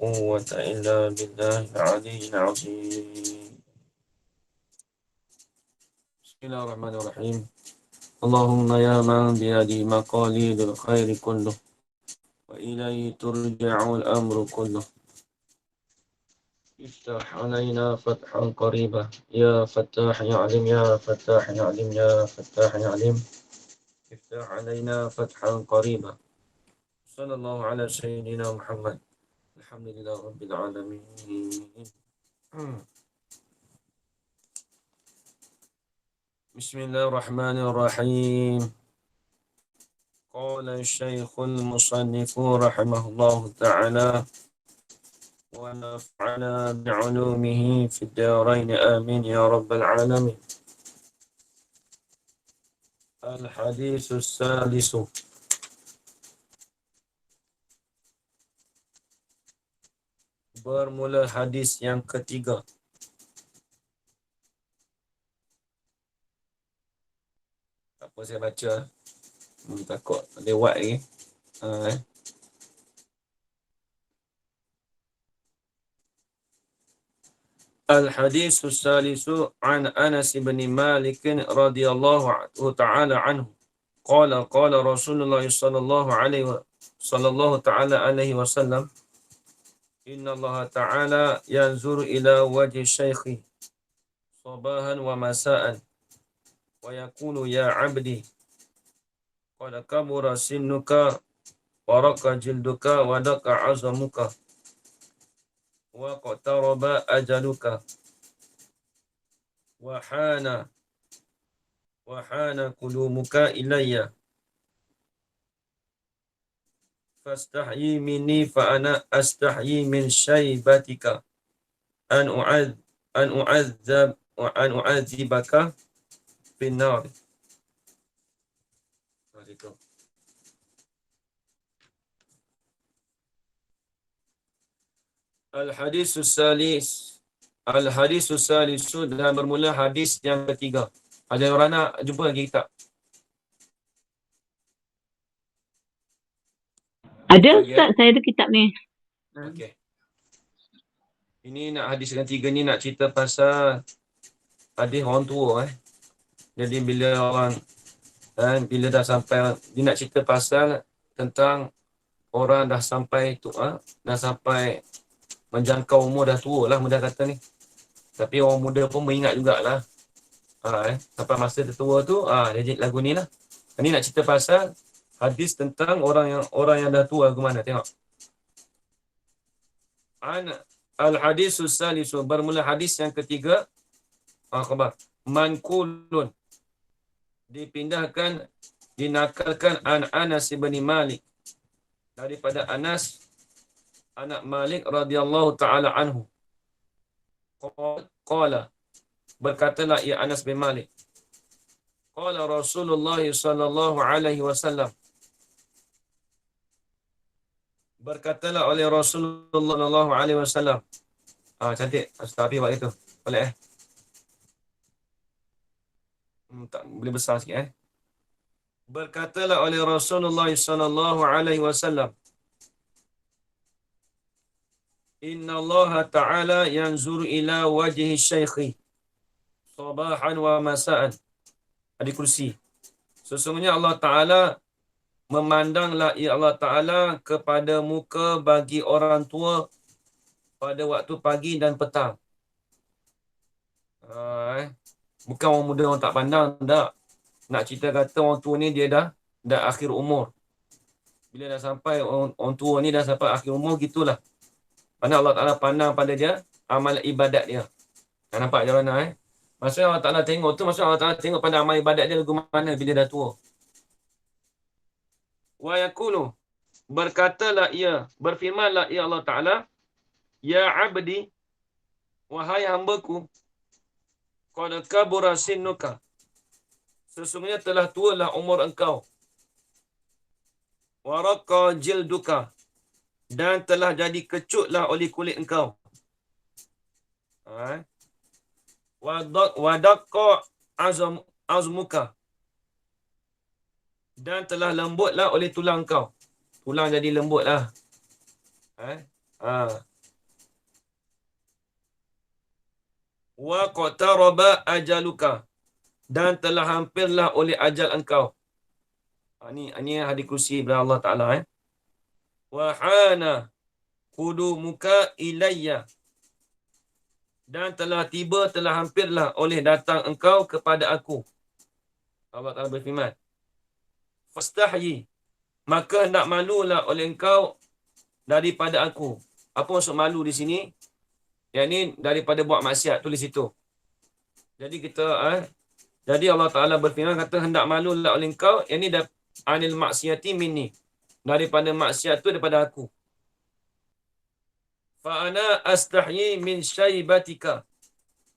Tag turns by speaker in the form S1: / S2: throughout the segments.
S1: قوة إلا بالله العلي العظيم. بسم الله الرحمن الرحيم. اللهم يا من بيده مقاليد الخير كله وإليه ترجع الأمر كله، افتح علينا فتحا قريبا يا فتاح يا عليم يا فتاح يا عليم يا فتاح يا عليم، افتح علينا فتحا قريبا. صلى الله على سيدنا محمد. الحمد لله رب العالمين. بسم الله الرحمن الرحيم. قال الشيخ المصنف رحمه الله تعالى ونفعنا بعلومه في الدارين آمين يا رب العالمين. الحديث السادس. Bermula hadis yang ketiga. Apa saya baca? Takut lewat lagi. الحديث الثالث عن أنس بن مالك رضي الله تعالى عنه قال قال رسول الله صلى الله تعالى عليه وسلم إن الله تعالى ينظر إلى وجه الشيخ صباحا ومساء ويقول يا عبدي قد كبر سنك ورق جلدك ودق عظمك واقترب أجلك وحان قدومك إلي فاستحيي مني فأنا أستحيي من شيبتك أن أعذبك في النار. Al-Hadis Salis dan bermula hadis yang ketiga. Ada orang nak jumpa lagi kitab?
S2: Ada Ustaz, saya ada kitab ni.
S1: Okey. Ini nak hadis yang ketiga ni nak cerita pasal hadis orang tua Jadi bila orang bila dah sampai, dia nak cerita pasal tentang orang dah sampai dah sampai menjangkau umur dah tua lah mudah kata ni. Tapi orang muda pun mengingat jugalah. Sampai masa dia tua tu, dia jadi lagu ni lah. Ini nak cerita pasal hadis tentang orang yang dah tua ke mana, tengok. Al-Hadisus Salisu, bermula hadis yang ketiga. Khabar. Mankulun, dipindahkan, dinakalkan an Anas bin Malik, daripada Anas anak Malik radhiyallahu taala anhu. Qala, berkatalah ia Anas bin Malik. Qala Rasulullah sallallahu alaihi wasallam, berkatalah oleh Rasulullah sallallahu alaihi wasallam. Cantik, tapi buat itu. Boleh tak boleh besar sikit Berkatalah oleh Rasulullah sallallahu alaihi wasallam, Inna Allah Ta'ala yanzuru ila wajhi syaikhi sabahan wa masa'an. Hadis kursi. Sesungguhnya Allah Ta'ala memandanglah Allah Ta'ala kepada muka bagi orang tua pada waktu pagi dan petang. Bukan orang muda orang tak pandang, tak. Nak cerita kata orang tua ni dia dah akhir umur. Bila dah sampai orang tua ni dah sampai akhir umur, gitulah. Mana Allah Ta'ala pandang pada dia amal ibadat dia. Nampak je mana Maksudnya Allah Ta'ala tengok tu, maksudnya Allah Ta'ala tengok pada amal ibadat dia lagu mana bila dah tua. Wa yakulu, berkatalah ia, berfirmanlah ia Allah Ta'ala, ya abdi, wahai hambaku, qad kabura sinnuka, sesungguhnya telah tualah umur engkau, waraqa jilduka, dan telah jadi kecutlah oleh kulit engkau, wadaqqa azmuka, dan telah lembutlah oleh tulang engkau. Tulang jadi lembutlah. wa qataraba ajaluka, dan telah hampirlah oleh ajal engkau. Ini hadis kursi dari Allah Taala wa hana qudumuka ilayya, dan telah tiba, telah hampirlah oleh datang engkau kepada aku. Allah Taala berfirman, fastahyi, maka hendak malulah oleh engkau daripada aku. Apa maksud malu di sini? Yang ni daripada buat maksiat, tulis itu. Jadi kita jadi Allah Taala berfirman kata hendak malulah oleh engkau, yang ni anil maksiati minni, daripada maksiat tu daripada aku. Fa ana astahyi min syaibatika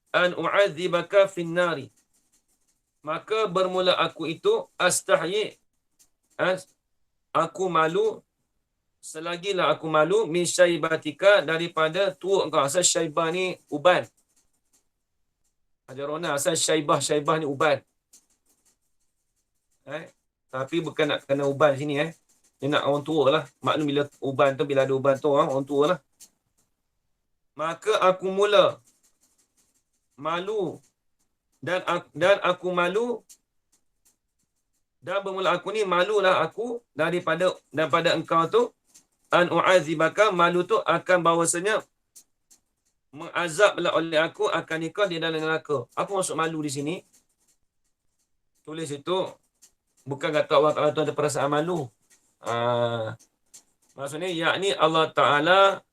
S1: an u'adzibaka fin nari. Maka bermula aku itu astahyi, aku malu, selagilah aku malu min syaibatika, daripada tua engkau. Asal syaibah ni uban. Ajarona asal syaibah ni uban. Tapi bukan nak kena uban sini Dia nak orang tua lah. Maklum bila uban tu, bila ada uban tu orang tua lah. Maka aku mula malu, dan aku malu, dan bermula aku ni malulah aku daripada engkau tu, an u'azibaka, malu tu akan bahawasanya mengazablah oleh aku akan nikah di dalam neraka. Apa maksud malu di sini? Tulis itu bukan kata Allah Taala tu ada perasaan malu. Maksudnya yakni Allah Taala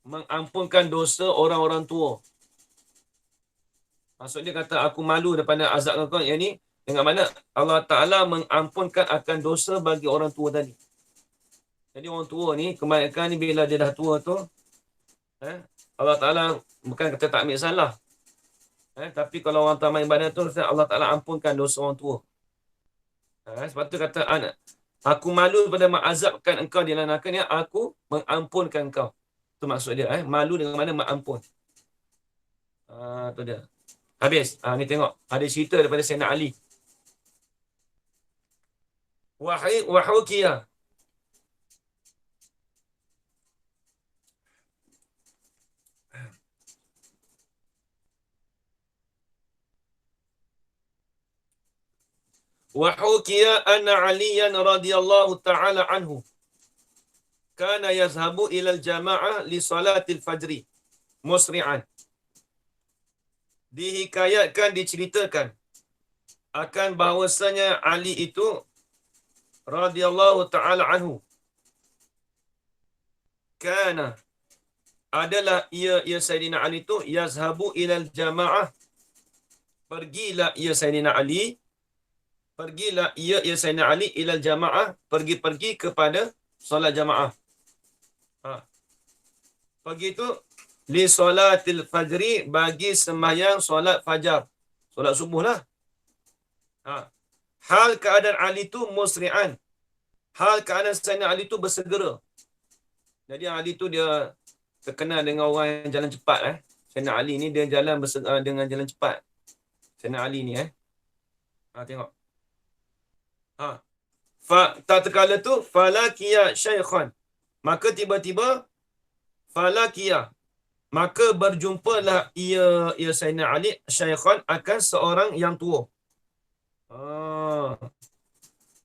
S1: mengampunkan dosa orang-orang tua. Maksud dia kata aku malu daripada azab kau. Yang ni dengan mana Allah Ta'ala mengampunkan akan dosa bagi orang tua tadi. Jadi orang tua ni, kebanyakan ni bila dia dah tua tu, Allah Ta'ala bukan kata tak ambil salah. Tapi kalau orang tamat ibadah tu, Allah Ta'ala ampunkan dosa orang tua. Sebab tu kata, aku malu daripada mengazabkan engkau di dalam neraka ni, aku mengampunkan engkau. Itu maksud dia. Malu dengan mana mengampun. Tu dia. Habis. Ni tengok. Ada cerita daripada Sayyidina Ali. Wahukiyah. Wahukiyah anna aliyan radhiyallahu ta'ala anhu kana yazhabu ilal jama'ah li salatil fajri musri'an. Dihikayatkan, diceritakan akan bahawasanya Ali itu radhiyallahu ta'ala anhu kana, adalah ia Sayyidina Ali itu yazhabu ilal jama'ah, pergilah ia Sayyidina Ali ilal jama'ah, pergi kepada solat jamaah. Pergi itu li solatil fajri, bagi sembahyang solat fajar, solat subuh lah. Hal keadaan Ali itu musri'an, hal keadaan Sayyidina Ali itu bersegera. Jadi Ali tu dia terkenal dengan orang yang jalan cepat. Sayyidina Ali ni dia jalan dengan jalan cepat. Sayyidina Ali ni tengok. Tak terkala tu falakiya syaikhan, maka tiba-tiba falakiya, maka berjumpalah ia Sayyidina Ali syaikhan, akan seorang yang tua.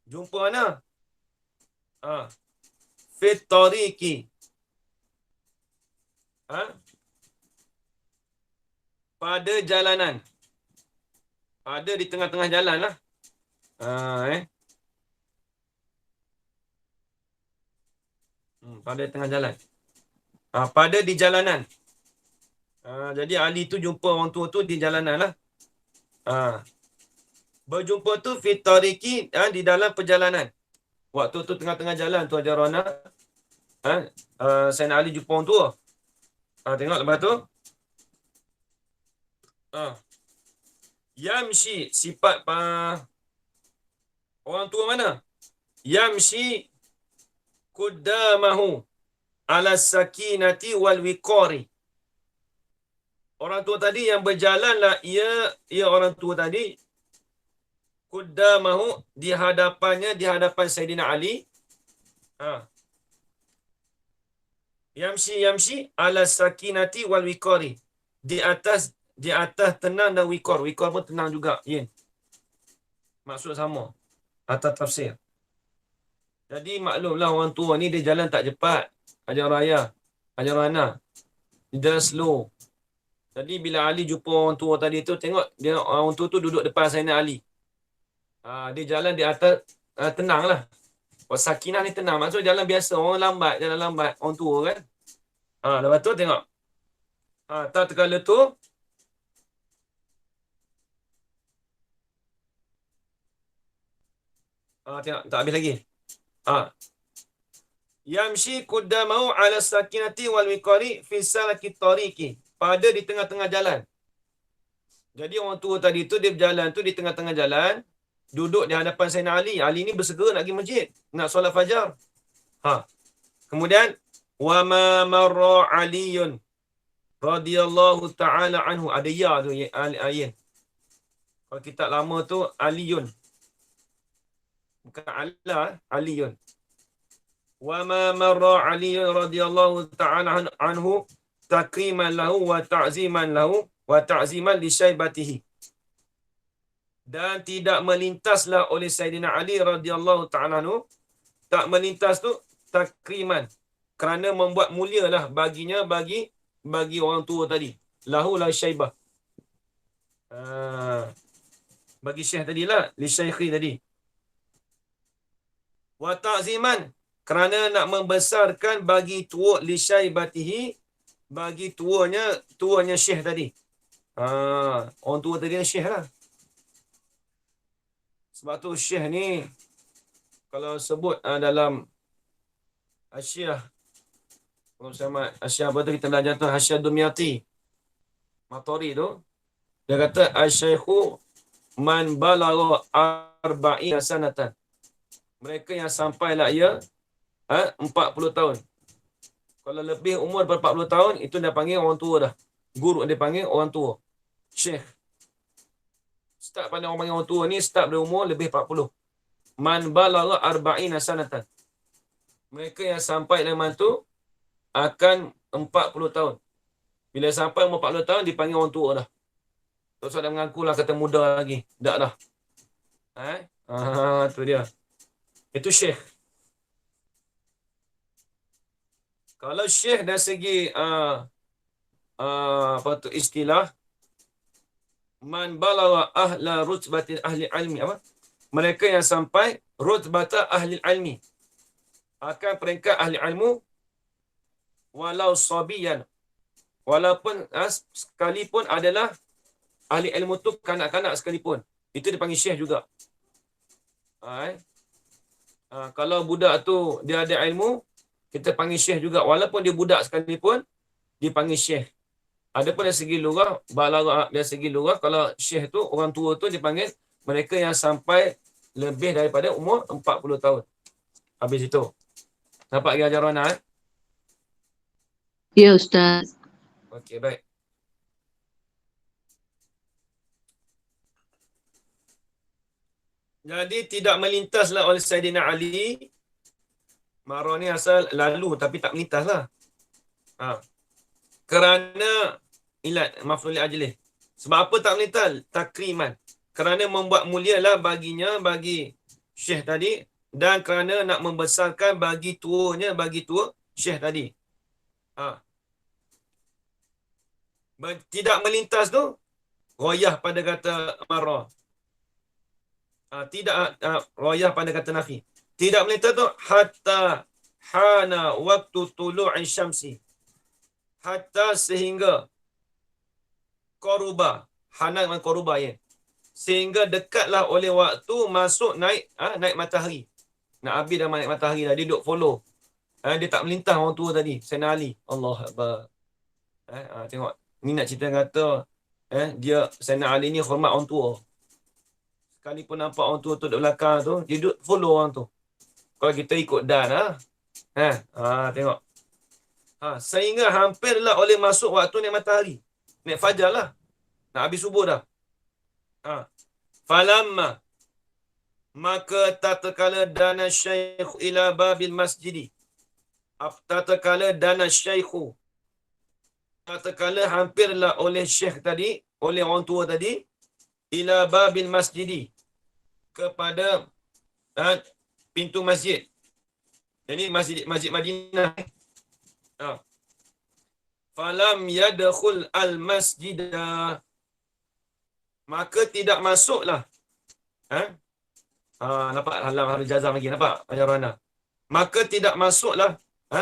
S1: Jumpa mana? Fit tariqi, pada jalanan. Ada di tengah-tengah jalan lah. Pada tengah jalan. Pada di jalanan. Jadi Ali tu jumpa orang tua tu di jalanan lah. Berjumpa tu fit tariqi, di dalam perjalanan. Waktu tu tengah-tengah jalan tu aja Rona. Sayyidina Ali jumpa orang tua. Tengok lepas tu. Yamshi, sifat orang tua mana? Yamshi kuddamahu ala sakinati wal wiqari. Orang tua tadi yang berjalanlah ia orang tua tadi kuddamahu, di hadapan Sayyidina Ali. Yamshi ala sakinati wal wiqari. Di atas tenang dan wikor. Wikor pun tenang juga. Ya. Maksud sama. Atas tafsir. Jadi maklumlah orang tua ni dia jalan tak cepat. Ajar raya. Ajar rana. Dia jalan slow. Jadi bila Ali jumpa orang tua tadi tu, tengok dia orang tua tu duduk depan Sayyidina Ali. Dia jalan di atas tenang lah. Sakinah ni tenang. Maksud jalan biasa. Orang lambat, jalan lambat. Orang tua kan. Lepas tu tengok. Tak terkala tu, tengok, tak habis lagi. Yamshi qaddamahu ala sakinati wal wiqari fi salaki tariqi. Pada di tengah-tengah jalan. Jadi orang tua tadi tu dia berjalan tu di tengah-tengah jalan, duduk di hadapan Sayyidina Ali. Ali ni bersegera nak pergi masjid, nak solat fajar. Kemudian wa ma marra Aliyun radhiyallahu taala anhu. Ada ya tu ayat. Kalau kitab lama tu Aliyun. Bukan Allah, Aliyun. Wa ma marra Aliyun radhiyallahu taala anhu takriman lahu wa ta'ziman li syaibatihi. Dan tidak melintaslah oleh Sayyidina Ali radhiyallahu taala anhu, tak melintas tu takriman, kerana membuat mulialah baginya, bagi orang tua tadi. Lahu la syaibah. Bagi syekh tadilah, li syaikhi tadi. Wa ta'ziman, kerana nak membesarkan bagi tua li syaibatihi, bagi tuanya syekh tadi. Orang tua tadi syekh lah. Sebab tu syekh ni kalau sebut dalam Asyiah, sama Asyiah apa tu kita belajar tu, Asyiah Dumyati Matori tu, dia kata asy-syaikhu man balagha arba'ina sanatan. Mereka yang sampailah ia 40 tahun. Kalau lebih umur daripada 40 tahun, itu dah panggil orang tua dah. Guru dia panggil orang tua. Syekh. Start pada orang panggil orang tua ni, start dari umur lebih 40. Man balagha arba'ina sanatan. Mereka yang sampai dalam tu akan 40 tahun. Bila sampai umur 40 tahun, dipanggil orang tua dah. Tak usah dah mengaku lah kata muda lagi. Tak dah. Tu dia. Itu syekh. Kalau syekh dari segi apa tu istilah, man balagha ahla rutbatin ahli ilmi, apa? Mereka yang sampai rutbata ahli ilmi, akan peringkat ahli ilmu, walau sabiyan, walaupun sekalipun adalah ahli ilmu tu kanak-kanak sekalipun, itu dipanggil syekh juga. Kalau budak tu dia ada ilmu, kita panggil syekh juga, walaupun dia budak sekalipun dipanggil syekh. Adapun dari segi lugah, balagha dari segi lugah, kalau syekh tu orang tua tu dipanggil mereka yang sampai lebih daripada umur 40 tahun. Habis itu. Nampak lagi ajaran
S2: Ya Ustaz.
S1: Okey, baik. Jadi tidak melintaslah oleh Sayyidina Ali. Marah ni asal lalu tapi tak melintaslah. Kerana ilat maf'ul ajlih. Sebab apa tak melintas? Takriman. Kerana membuat mulialah baginya, bagi syekh tadi, dan kerana nak membesarkan bagi tua syekh tadi. Tidak melintas tu royah pada kata marah. Tidak royah pada kata nafi. Tidak melintas tu hatta hana waktu tulu'i syamsi. Hatta sehingga koruba. Hana dengan koruba ya. Sehingga dekatlah oleh waktu masuk naik matahari. Nak habis dah naik matahari dah. Dia duduk follow. Dia tak melintas orang tua tadi. Sayyidina Ali. Allah Akbar. Tengok. Ni nak cerita kata dia Sayyidina Ali ni hormat orang tua. Sekalipun nampak orang tua tu duduk belakang tu, dia duduk follow orang tu. Kalau kita ikut dan tengok. Sehingga hampirlah oleh masuk waktu naik matahari. Naik fajar lah. Nak habis subuh dah. Falamma, maka tak terkala dana syekh ila babil masjidi. tatkala dana syaikhu, tatkala hampirlah oleh syekh tadi, oleh orang tua tadi, ila babil masjidi, kepada ah, pintu masjid. Ini masjid Madinah. Ah. Falam yadkhul al masjidah, maka tidak masuklah. Ha? Nampak halam harus jazam lagi, nampak Ajarana. Maka tidak masuklah. Ha?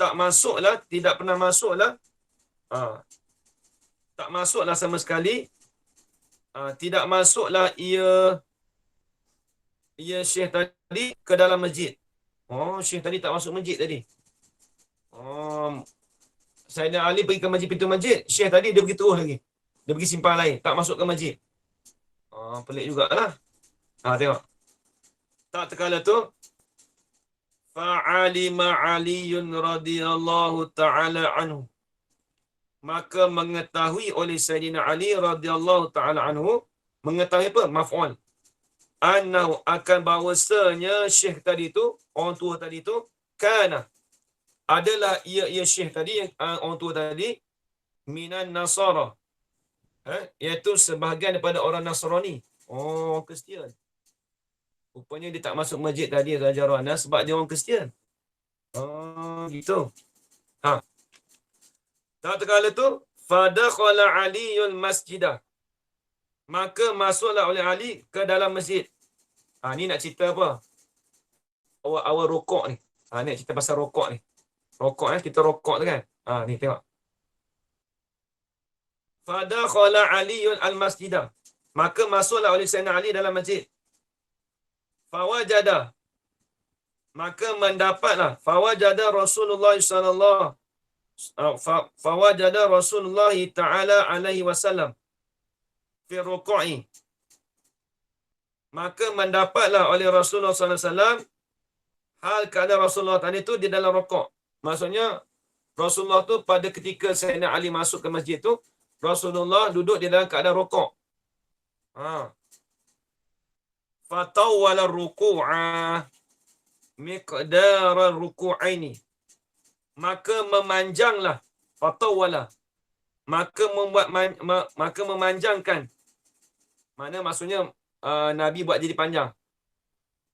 S1: Tak masuklah, tidak pernah masuklah. Ha. Tak masuklah sama sekali. Tidak masuklah ia syekh tadi ke dalam masjid. Oh, syekh tadi tak masuk masjid tadi. Oh, Sayyidina Ali pergi ke masjid, pintu masjid. Syekh tadi dia pergi terus lagi. Dia pergi simpang lain, tak masuk ke masjid. Pelik jugalah. Tengok. Tak terkala tu, fa'alima Aliyun radhiyallahu ta'ala anhu. Maka mengetahui oleh Sayyidina Ali radhiyallahu ta'ala anhu, mengetahui apa? Maf'ul. Annahu, akan bahawasanya syekh tadi tu, orang tua tadi tu, kana, adalah ia syekh tadi, orang tua tadi, minan Nasara. Iaitu sebahagian daripada orang Nasrani. Oh, Kristian. Rupanya dia tak masuk masjid tadi, Raja Rana, sebab dia orang Kristian. Oh, gitu. Tak terkala tu, fadakhala Aliyul masjidah. Maka masuklah oleh Ali ke dalam masjid. Ni nak cerita apa? Awal rokok ni. Ni nak cerita pasal rokok ni. Rokok kita rokok tu kan. Ni tengok. Fadakhala Aliyul al-masjidah. Maka masuklah oleh Sayyidina Ali dalam masjid. Fawajada. Maka mendapatlah. Fawajada Rasulullah sallallahu fawajada Rasulullah ta'ala alaihi wasallam fi ruku'i. Maka mendapatlah oleh Rasulullah sallallahu alaihi wasallam hal keadaan Rasulullah tadi tu di dalam rukuk. Maksudnya Rasulullah tu pada ketika Sayyidina Ali masuk ke masjid tu, Rasulullah duduk di dalam keadaan rukuk. Fatawwala ruku'a miqdara ruku'aini. Maka memanjanglah, fatawwala, maka memanjangkan. Mana maksudnya Nabi buat jadi panjang.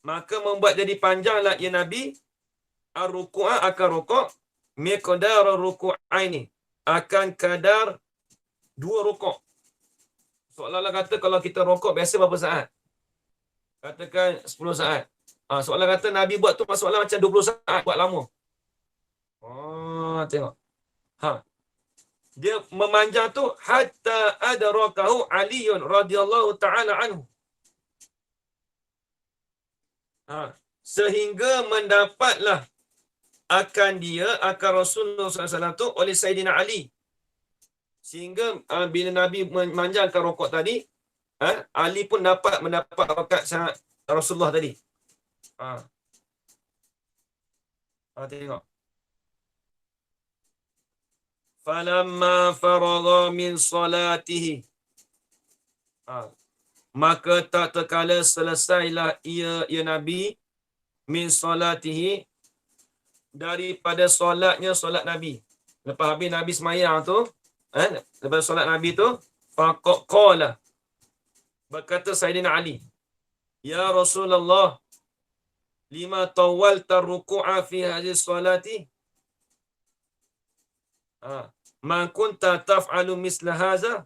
S1: Maka membuat jadi panjanglah ya Nabi ar-ruku'a, akan rukuk, miqdara ruku'aini, akan kadar 2 rukuk. Seolah-olah kata kalau kita rukuk biasa berapa saat? Katakan 10 saat. Seolah kata Nabi buat tu seolah macam 20 saat, buat lama. Tengok. Dia memanjang tu hatta adrakahu Aliyun radhiyallahu ta'ala anhu. Sehingga mendapatlah akan Rasulullah SAW tu oleh Sayyidina Ali. Sehingga bila Nabi memanjangkan rokok tadi, Ali pun mendapat rakaat sangat Rasulullah tadi. Tengok. Falamma faragha min salatihi. Maka tak terkala selesailah ia Nabi min salatihi, daripada solatnya, solat Nabi. Lepas habis Nabi semayang tu, lepas solat Nabi tu, faqala, berkata Sayyidina Ali, ya Rasulullah, lima tawalta ruku'a fi hadhihi salati? Ma kunta taf'alu misla hadza?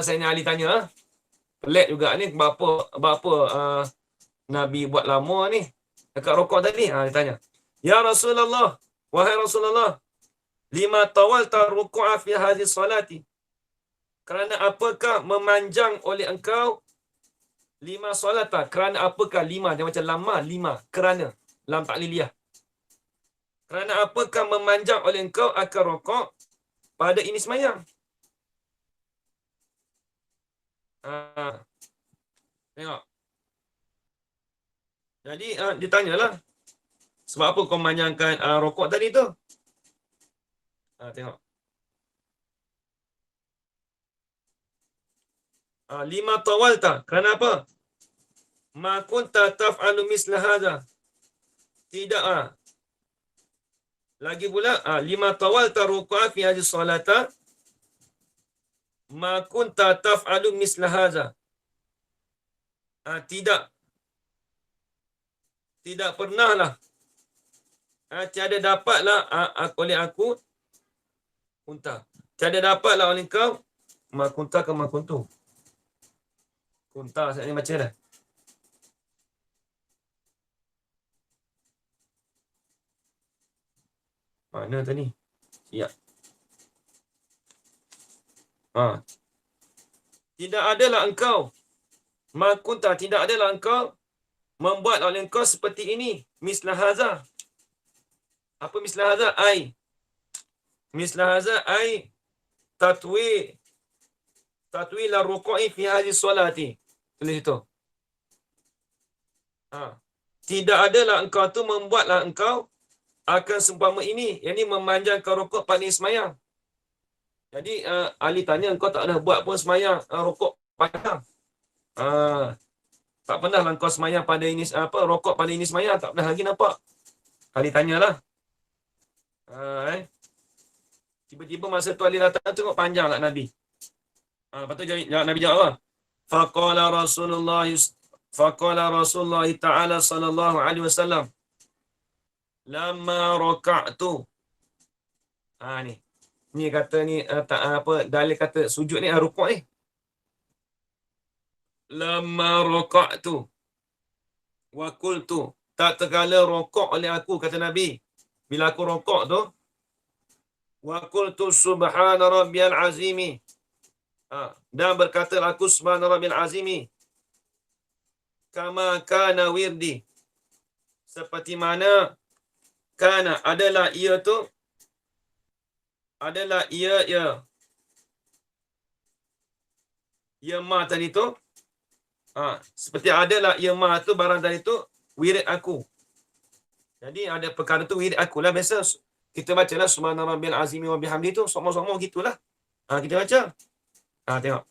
S1: Sayyidina Ali tanya, pelik juga ni, berapa Nabi buat lama ni dekat rukuk tadi. Dia tanya, ya Rasulullah, wahai Rasulullah, lima tawalta ruku'a fi hadhihi salati? Kerana apakah memanjang oleh engkau 5 solat? Kerana apakah 5? Dia macam lama 5. Kerana lam takliliyah. Kerana apakah memanjang oleh engkau akan rukuk pada ini semayang? Tengok. Jadi dia tanyalah, sebab apa kau memanjangkan rukuk tadi tu? Tengok. 5 tawalta. Kerana apa? Ma kunta taf'alu misla hadza. Tidak. Lagi pula, lima tawal taruqa fi hadhihi salata ma kunta taf'alu misla hadza. Tidak. Tidak pernahlah. Tiada dapatlah oleh aku kunta. Tiada dapatlah oleh kau ma kunta ke ma kuntu. Kunta saya baca dah. Mana tadi? Ya. Tidak adalah engkau ma kunta, tidak adalah engkau membuat oleh engkau seperti ini. Misla haza. Apa misla haza? Misla haza tatwi la ruku'i fi hadhihi salati. Tulis itu. Tidak adalah engkau tu membuatlah engkau akan seumpama ini, yakni memanjangkan rukuk pada semayang. Jadi Ali tanya, engkau tak ada buat pun semayang rukuk panjang. Tak pernah lah engkau semayang pada ini rukuk pada ini semayang, tak pernah lagi nampak. Ali tanyalah. Tiba-tiba masa tu Ali datang tengok panjang lah Nabi. Lepas tu Nabi jawab apa? Faqala Rasulullah ta'ala sallallahu alaihi wasallam lamma raka'tu. Ni kata ni dalil kata sujud ni rukuk ni. Lamma raka'tu wa qultu, tak terkala rukuk oleh aku, kata Nabi. Bila aku rukuk tu, wa qultu subhana rabbiyal azimi. Dan berkata aku subhana rabbiyal azimi. Kama kana wirdi. Seperti mana kana adalah ia tu, adalah ia ma tadi tu. Seperti adalah ia ma tu barang tadi tu wirid aku. Jadi ada perkara tu wirid aku lah. Biasa kita baca lah subhana rabbiyal azimi wa bihamdi tu sama-sama gitulah. Kita baca. Tengok.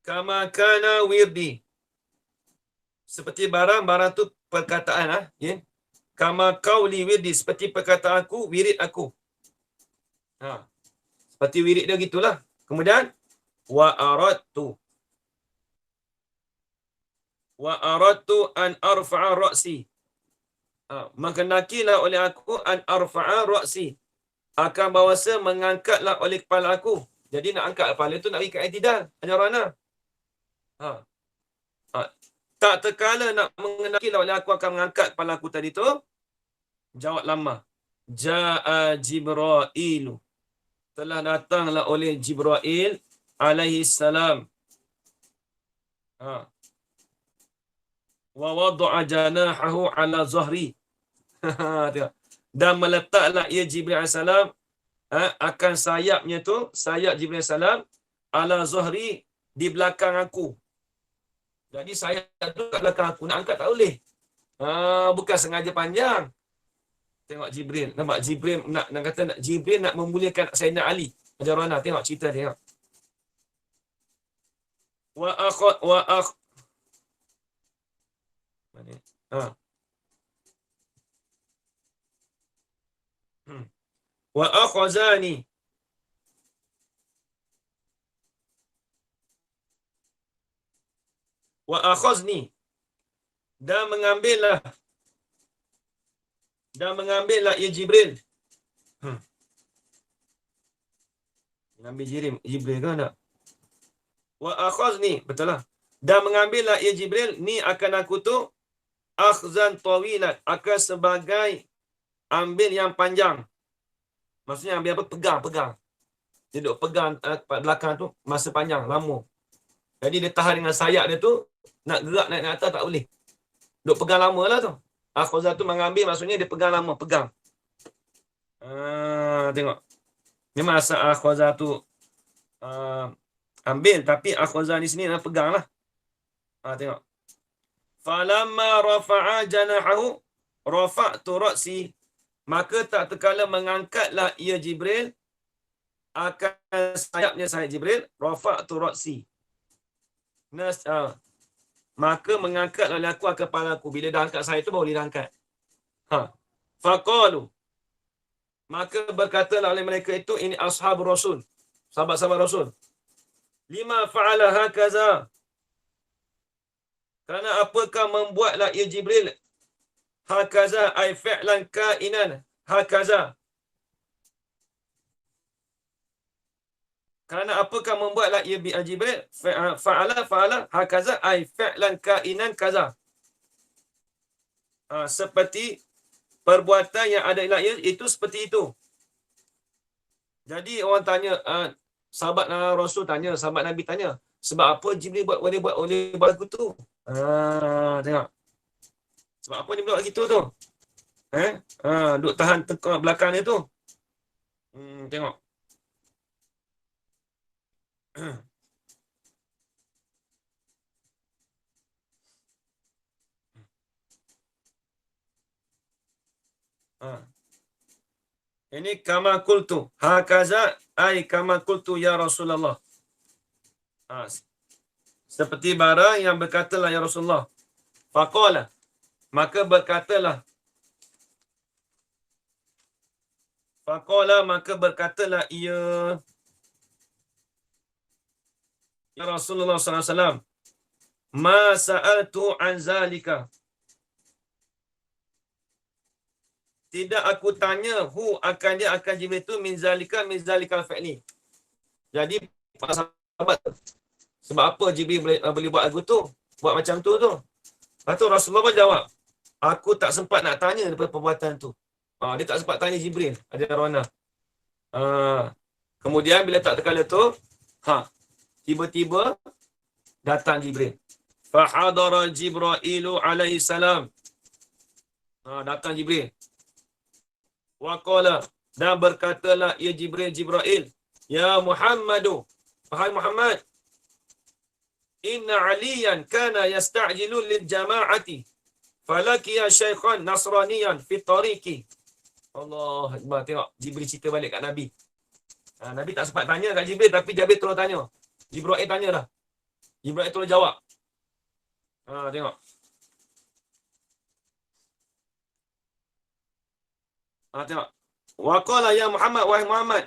S1: Kama kana wirdi. Seperti barang tu perkataan ya. Kama qauli wirdi, seperti perkataan aku, wirid aku. Seperti wirid dia gitulah. Kemudian wa aradtu an arfa'a ra'si. Menghendakilah oleh aku an arfa'a ra'si. Akan bahawasa mengangkatlah oleh kepala aku. Jadi nak angkat kepala tu nak pergi ke i'tidal. Ajarana. Tak terkala nak menghendakilah oleh aku akan mengangkat kepala aku tadi tu. Jawab lama. Ja'a Jibrailu. Telah datanglah oleh Jibrail alaihi salam. Wa wada'a janahahu ala zahri. Dan meletaklah ia Jibril alaihi salam akan sayapnya tu, sayap Jibril alaihi salam ala zahri, di belakang aku. Jadi sayap tu kat belakang aku, nak angkat tak boleh. Bukan sengaja panjang. Tengok Jibril, nampak Jibril nak kata Jibril nak memuliakan Sayyidina Ali. Macam mana? Tengok cerita dia. Wa akhazani. Wa akhazni. Dan mengambillah ia Jibril. Mengambil Jibril kan tak? Wa akhazni, betul lah. Dan mengambillah ia Jibril ni akan aku tu akhzan tawilan, akan sebagai ambil yang panjang. Maksudnya ambil apa? Pegang. Dia duduk pegang belakang tu masa panjang, lama. Jadi dia tahan dengan sayap dia tu, nak gerak naik atas tak boleh. Duduk pegang lama lah tu. Akhzah tu mengambil, maksudnya dia pegang lama, pegang. Tengok. Memang asal akhzah tu ambil, tapi akhzah di sini nak pegang lah. Tengok. Falamma rafa'a janahahu rafa'tu ra'si. Maka tak terkala mengangkatlah ia Jibril akan sayapnya saya Jibril, rafa'tu ra'si. Maka mengangkat oleh aku kepala aku. Bila dah angkat saya tu baru dia angkat. Faqalu, maka berkatalah oleh mereka itu, ini ashab Rasul, sahabat-sahabat Rasul. Lima fa'ala hakaza, kerana apakah membuatlah ia Jibril hakaza ay fi'lan kainan hakaza. Kerana apakah membuatlah ia Jibril fa'ala hakaza ay fi'lan kainan kaza. Seperti perbuatan yang ada ialah itu seperti itu. Jadi orang tanya, sahabat Rasul tanya, sahabat Nabi tanya, sebab apa Jibril boleh buat aku tu? Tengok. Sebab apa dia buat gitu tu? Duk tahan tekuk belakang dia tu. Tengok. Ini kama qultu hakaza ay kama qultu ya Rasulullah. Seperti barang yang berkatalah ya Rasulullah. Faqala, maka berkatalah ia ya Rasulullah sallallahu alaihi wasallam, ma sa'altu an zalika, tidak aku tanya akan dia akan Jibril itu min zalika fa'li. Jadi para sahabat, sebab apa Jibril boleh buat lagu tu, buat macam tu. Lepas tu Rasulullah pun jawab, aku tak sempat nak tanya daripada perbuatan tu. Dia tak sempat tanya Jibril, ada Rona. Kemudian bila tak terkala tu, tiba-tiba datang Jibril. Fahadara Jibrailu alaihi salam. Datang Jibril. Waqala, dan berkatalah ia Jibrail, ya Muhammadu, wahai Muhammad, inna aliyan kana yasta'jilu lil jama'ati falakiya syaikhan nasraniyan fi tariqi. Allah Akbar. Tengok Jibril cerita balik kat Nabi. Nabi tak sempat tanya kat Jibril, tapi Jibril terus tanya. Jibril tanya dah. Jibril terus jawab. Tengok. Tengok. Wa qala ya Muhammad, wahai Muhammad,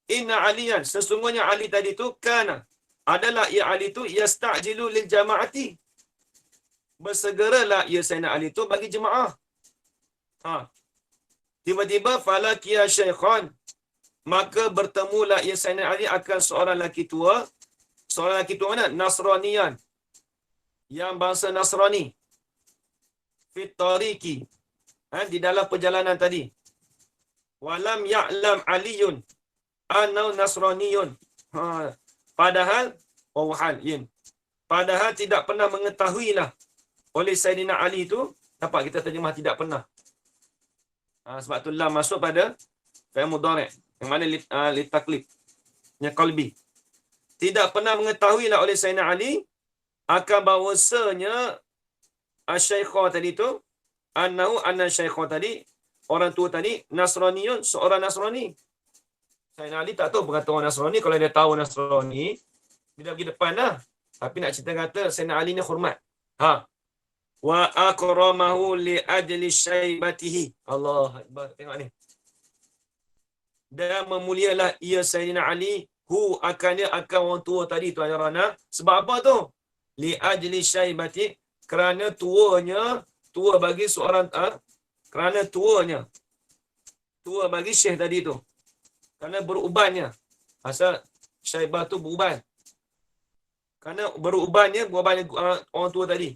S1: inna aliyan, sesungguhnya Ali tadi tu kana, adalah ia Ali tu yasta'jilu lil jama'ati, bersegeralah ia Sayyidina Ali tu bagi jemaah. Tiba-tiba falakiya syaikhan, maka bertemulah ia Sayyidina Ali akan seorang lelaki tua. Seorang lelaki tua mana? Nasraniyan, yang bangsa Nasrani. Fit tariqi, di dalam perjalanan tadi. Walam ya'lam aliyun anau nasraniyun. Padahal padahal tidak pernah mengetahuilah oleh Sayyidina Ali itu. Nampak kita terjemah tidak pernah. Sebab tu lam masuk pada fi'il mudhari' yang mana litaklif, yang qalbi. Tidak pernah mengetahuilah oleh Sayyidina Ali akan bahawasanya asy-syaikha tadi tu, anna syaikha tadi, orang tua tadi, Nasraniyun, seorang Nasrani. Sayyidina Ali tak tahu berkata orang Nasrani. Kalau dia tahu Nasrani, dia dah pergi depan dah. Tapi nak cerita kata Sayyidina Ali ni hormat. Wa akramahu li ajli syaibatihi. Allah Akbar. Tengok ni. Dan memulialah ia Sayyidina Ali akan orang tua tadi tu Rana. Sebab apa tu? Li ajli syaibati, kerana tua bagi seorang kerana tua bagi syekh tadi tu. Kerana berubannya. Asal syaibah tu beruban. Kerana berubannya orang tua tadi.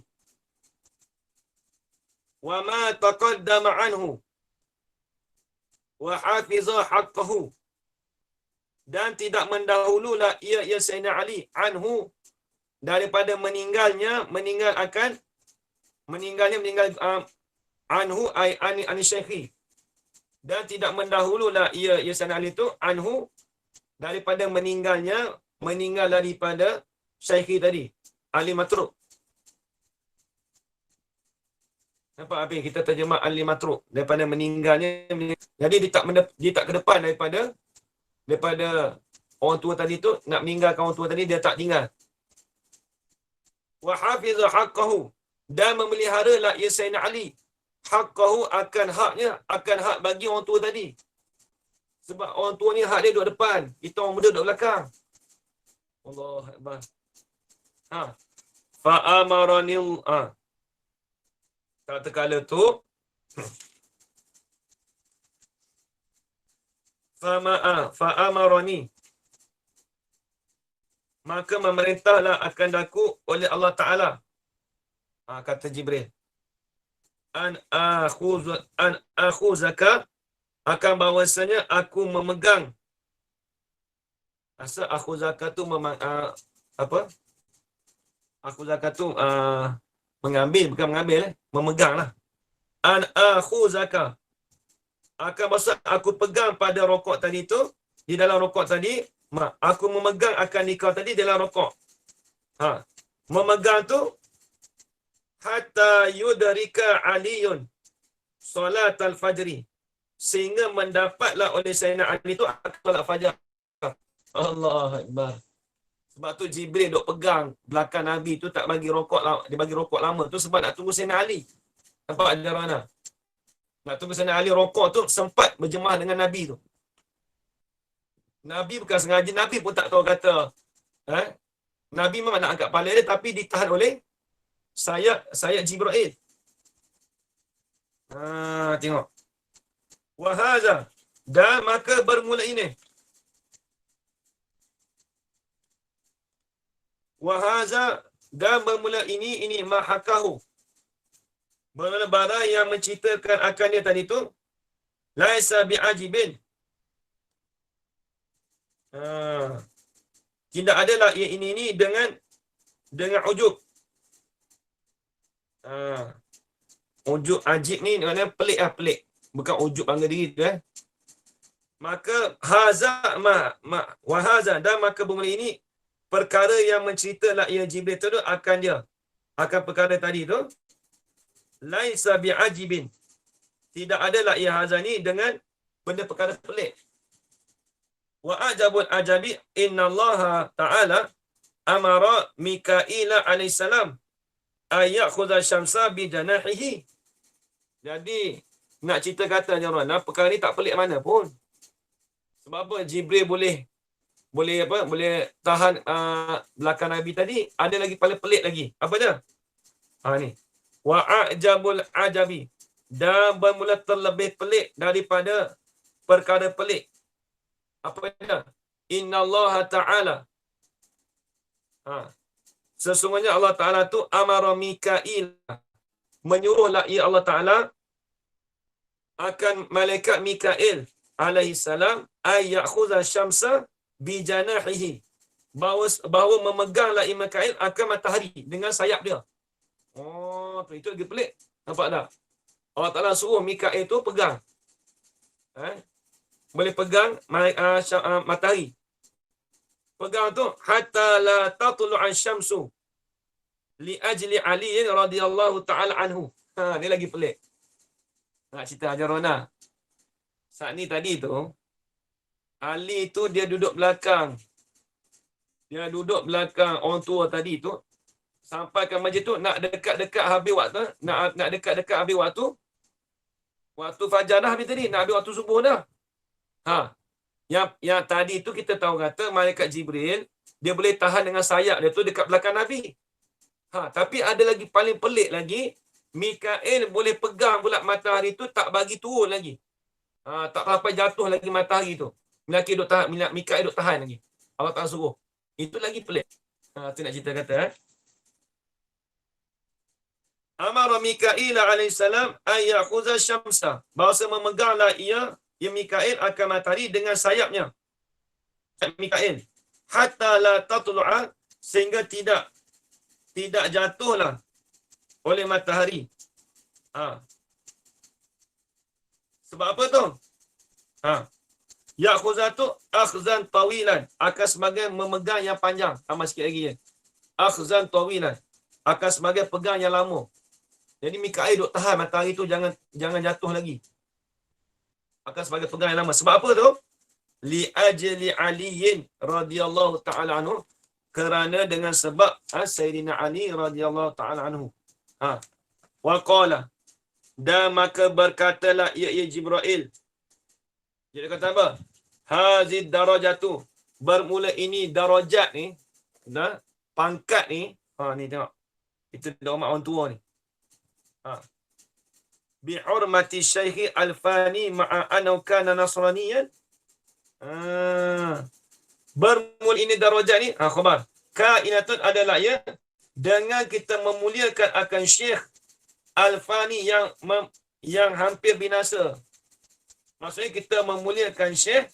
S1: Wa ma taqaddama anhu wa hafiza haqqahu, dan tidak mendahululah ia Sayyidina Ali anhu, daripada meninggal anhu ay ani syekhi, dan tidak mendahululah ia Sayyidina Ali itu anhu, daripada meninggal daripada syekhi tadi, Ali matruk. Nampak apa yang kita terjemah Ali matruk, daripada meninggalnya. Jadi dia tak ke depan daripada orang tua tadi tu nak meninggalkan orang tua tadi, dia tak tinggal. Wa hafiza haqqahu, dan memelihara la ya Sayyidina Ali haqqahu, akan haknya, akan hak bagi orang tua tadi. Sebab orang tua ni hak dia duduk depan, kita orang muda duduk belakang. Allah Akbar. Ha. Fa amaranil tak terkala tu fa amarani, maka memerintahlah akan aku oleh Allah Taala, kata Jibril, an akhuzaka, akan bahawasanya aku memegang. Asal akhuzaka tu apa? Akhuzaka tu mengambil, bukan mengambil, memegang lah. An akhuzaka, akan maksud aku pegang pada rokok tadi tu, di dalam rokok tadi, aku memegang akan nikah tadi dalam rokok. Memegang tu hatta yudrika aliyun solat al-fajri, sehingga mendapatlah oleh Sayyidina Ali tu solat fajar. Allah Akbar. Sebab tu Jibril duk pegang belakang Nabi tu, tak bagi rokok, dia bagi rokok lama tu sebab nak tunggu Sayyidina Ali. Nampak ajaran mana? Nak tunggu Sayyidina Ali rokok tu sempat berjemaah dengan Nabi tu. Nabi bukan sengaja, Nabi pun tak tahu kata. Nabi memang nak angkat kepala dia, tapi ditahan oleh sayap Jibril. Tengok. Wahaza, dan maka bermula ini. Wahaza, dan bermula ini mahakahu. Bermula barang yang menceritakan akan dia tadi tu, laisa bi'ajibin. Tidak adalah ini dengan ujub. Ujub ajib ni maknanya pelik pelik. Bukan ujub bangga diri tu Maka haza wahaza, dan maka bermula ini perkara yang menceritalah ia Jibril tu akan dia. Akan perkara tadi tu. Laisa bi'ajibin. Tidak adalah ia haza ni dengan benda perkara pelik. Wa ajabul ajabi innallaha ta'ala amara Mikaila alaihissalam ayakhudha syamsa bi janahihi. Jadi nak cerita kata je orang, perkara ni tak pelik mana pun. Sebab apa? Jibril boleh tahan belakang Nabi tadi. Ada lagi paling pelik lagi. Apa dia? Ni. Wa ajabul ajabi, dan bermula terlebih pelik daripada perkara pelik. Apa dia? Innallaha ta'ala, sesungguhnya Allah Ta'ala tu amara Mikail, menyuruhlah ia Allah Ta'ala akan malaikat Mikail alaihi salam ayakhudha syamsa bi janahihi, bahawa memeganglah Mikail akan matahari dengan sayap dia. Tu itu lagi pelik. Nampak tak? Allah Ta'ala suruh Mikail tu pegang. Boleh pegang matahari. Pegang tu hatta la tatlu'an syamsu li ajli Ali radhiyallahu ta'ala anhu. Ni lagi pelik. Nak cerita ajarona. Saat ni tadi tu Ali tu dia duduk belakang. Dia duduk belakang orang tua tadi tu sampai ke masjid tu nak dekat-dekat habis waktu, nak dekat-dekat habis waktu. Waktu fajar dah habis tadi, nak habis waktu subuh dah. Yang tadi tu kita tahu kata malaikat Jibril dia boleh tahan dengan sayap dia tu dekat belakang Nabi. Tapi ada lagi paling pelik lagi, Mikail boleh pegang pula matahari tu tak bagi turun lagi. Tak sampai jatuh lagi matahari tu. Mikail duk tahan lagi. Allah Ta'ala suruh. Itu lagi pelik. Tu nak cerita kata. Amara Mikail alaihissalam ayakhudha syamsa, bahawa memeganglah ia Mikail akan matahari dengan sayapnya. Mikail hatta la tatlu'a, sehingga tidak jatuhlah oleh matahari. Sebab apa tu? Yakhudha tu akhzan tawilan, akan sebagai memegang yang panjang. Tambah sikit lagi ya. Akhzan tawilan, akan sebagai pegang yang lama. Jadi Mikail duk tahan matahari tu jangan jatuh lagi. Akan sebagai pegang yang lama. Sebab apa tu? li ajli aliyin radhiyallahu ta'ala anhu, kerana dengan sebab Sayyidina Ali radhiyallahu ta'ala anhu. Wa qala, dan maka berkatalah ia Jibril. Jadi kata apa? Hazid darajatu, bermula ini darajat ni, dah pangkat ni, ni tengok. Itu hormat orang tua ni. Bi hurmati Syekh Al-Fani ma'a annahu kana nasraniyan. Bermula ini darajat ni, khabar. Kainatun adalah ya, dengan kita memuliakan akan Syekh Al-Fani yang hampir binasa. Maksudnya kita memuliakan Syekh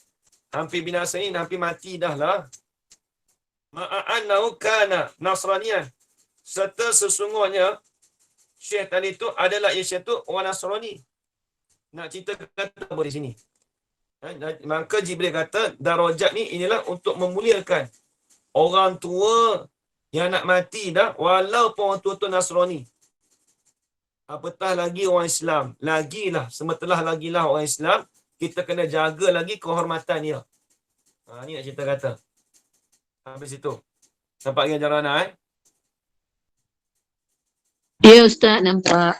S1: hampir binasa ni, hampir mati dah lah. Ma'annahu kana nasraniyan, serta sesungguhnya Syekh tadi tu adalah Syekh tu orang Nasrani. Nak cerita kata apa di sini? Maka Jibril kata darajat ni inilah untuk memuliakan orang tua yang nak mati dah, walaupun orang tua tu Nasrani. Apatah lagi orang Islam. Lagilah, semetelah lagilah orang Islam, kita kena jaga lagi kehormatan dia. Ni nak cerita kata. Habis itu. Nampak lagi ajaran anak
S2: Ya Ustaz, nampak.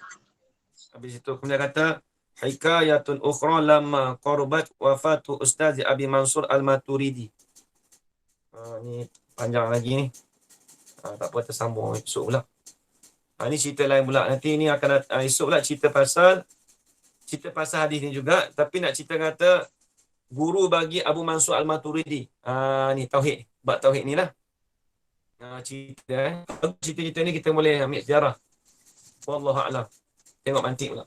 S1: Habis itu kemudian kata hikayatun ukhra lamma qarabat wafatu Ustaz Abi Mansur Al-Maturidi. Ni panjang lagi ni. Tak apa, tersambung esok pula. Ni cerita lain pula. Nanti ni akan esok pula cerita pasal hadis ni juga, tapi nak cerita kata guru bagi Abu Mansur Al-Maturidi. Ni tauhid, bab tauhid ni lah. Cerita ni kita boleh ambil sejarah. Wallahu a'lam. Tengok mantik pula.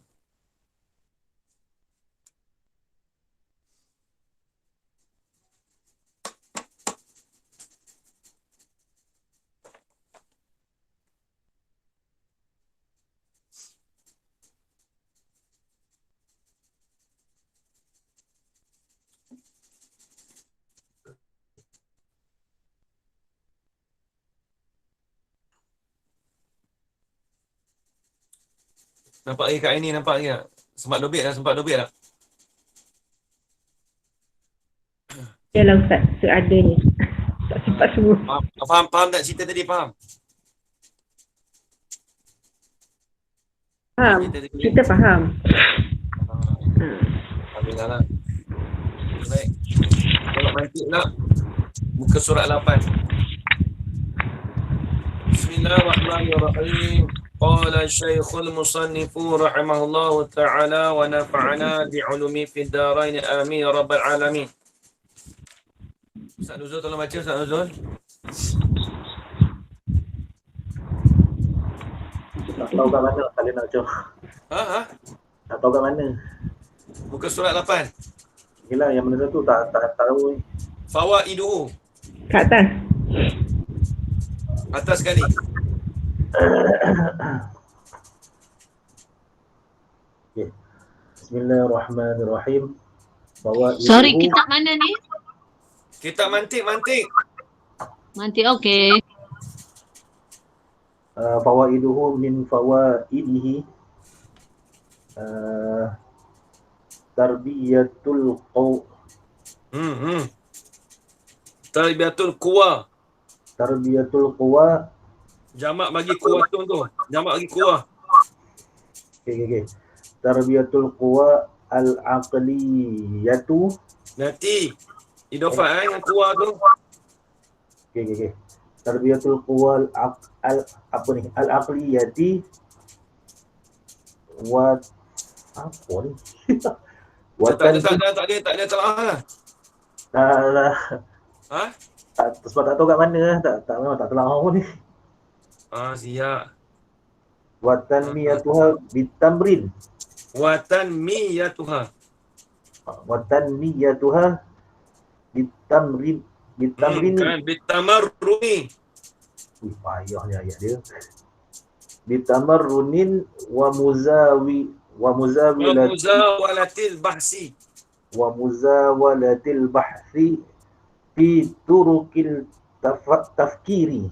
S1: Nampak lagi kat ini, nampak lagi tak? Sempat dobit tak?
S3: Yalah Ustaz, seadanya. Tak sempat semua.
S1: Faham tak cerita tadi? Faham?
S3: Faham. Kita faham.
S1: Alhamdulillah lah. Baik. Kalau mantik nak, muka surat 8. Bismillahirrahmanirrahim. Qala Syekhul Musannifu rahimahullahu ta'ala wa nafa'ana bi'ulumi fid darain amin ya rabbal alamin. Ustaz Nuzul tolong baca, Ustaz Nuzul.
S4: Tak tahu kat mana kalian nak baca. Tak tahu kat mana.
S1: Muka surat 8.
S4: Yelah, yang mana tu tak tahu ni.
S1: Fawaiduhu.
S3: Kat atas.
S1: Atas sekali.
S4: Okay. Bismillahirrahmanirrahim.
S2: Sorry, kitab mana ni?
S1: Kitab mantik.
S2: Mantik, okey.
S4: Fawaiduhu min fawaidihi tarbiyatul
S1: Tarbiyatul quwa.
S4: Tarbiyatul quwa.
S1: Jamak bagi kuwatun tu. Jamak bagi kuwah.
S4: Okay. Tarbiyatul quwa al-aqliyatu.
S1: Nanti idofat dengan kuwah tu.
S4: Okay. Tarbiyatul quwa al-aqliyati wa apa ni?
S1: Tak ada telah.
S4: Tak. Sebab tak tahu kat mana. Memang tak telah ni.
S1: Siap.
S4: Wa tanmiyatuha bitamrin.
S1: Wa tanmiyatuha
S4: bitamrin.
S1: Kan bitamarruni.
S4: Payah ni ayat dia. Bitamarrunin wa muzawalatil bahsi fi turukil tafkiri.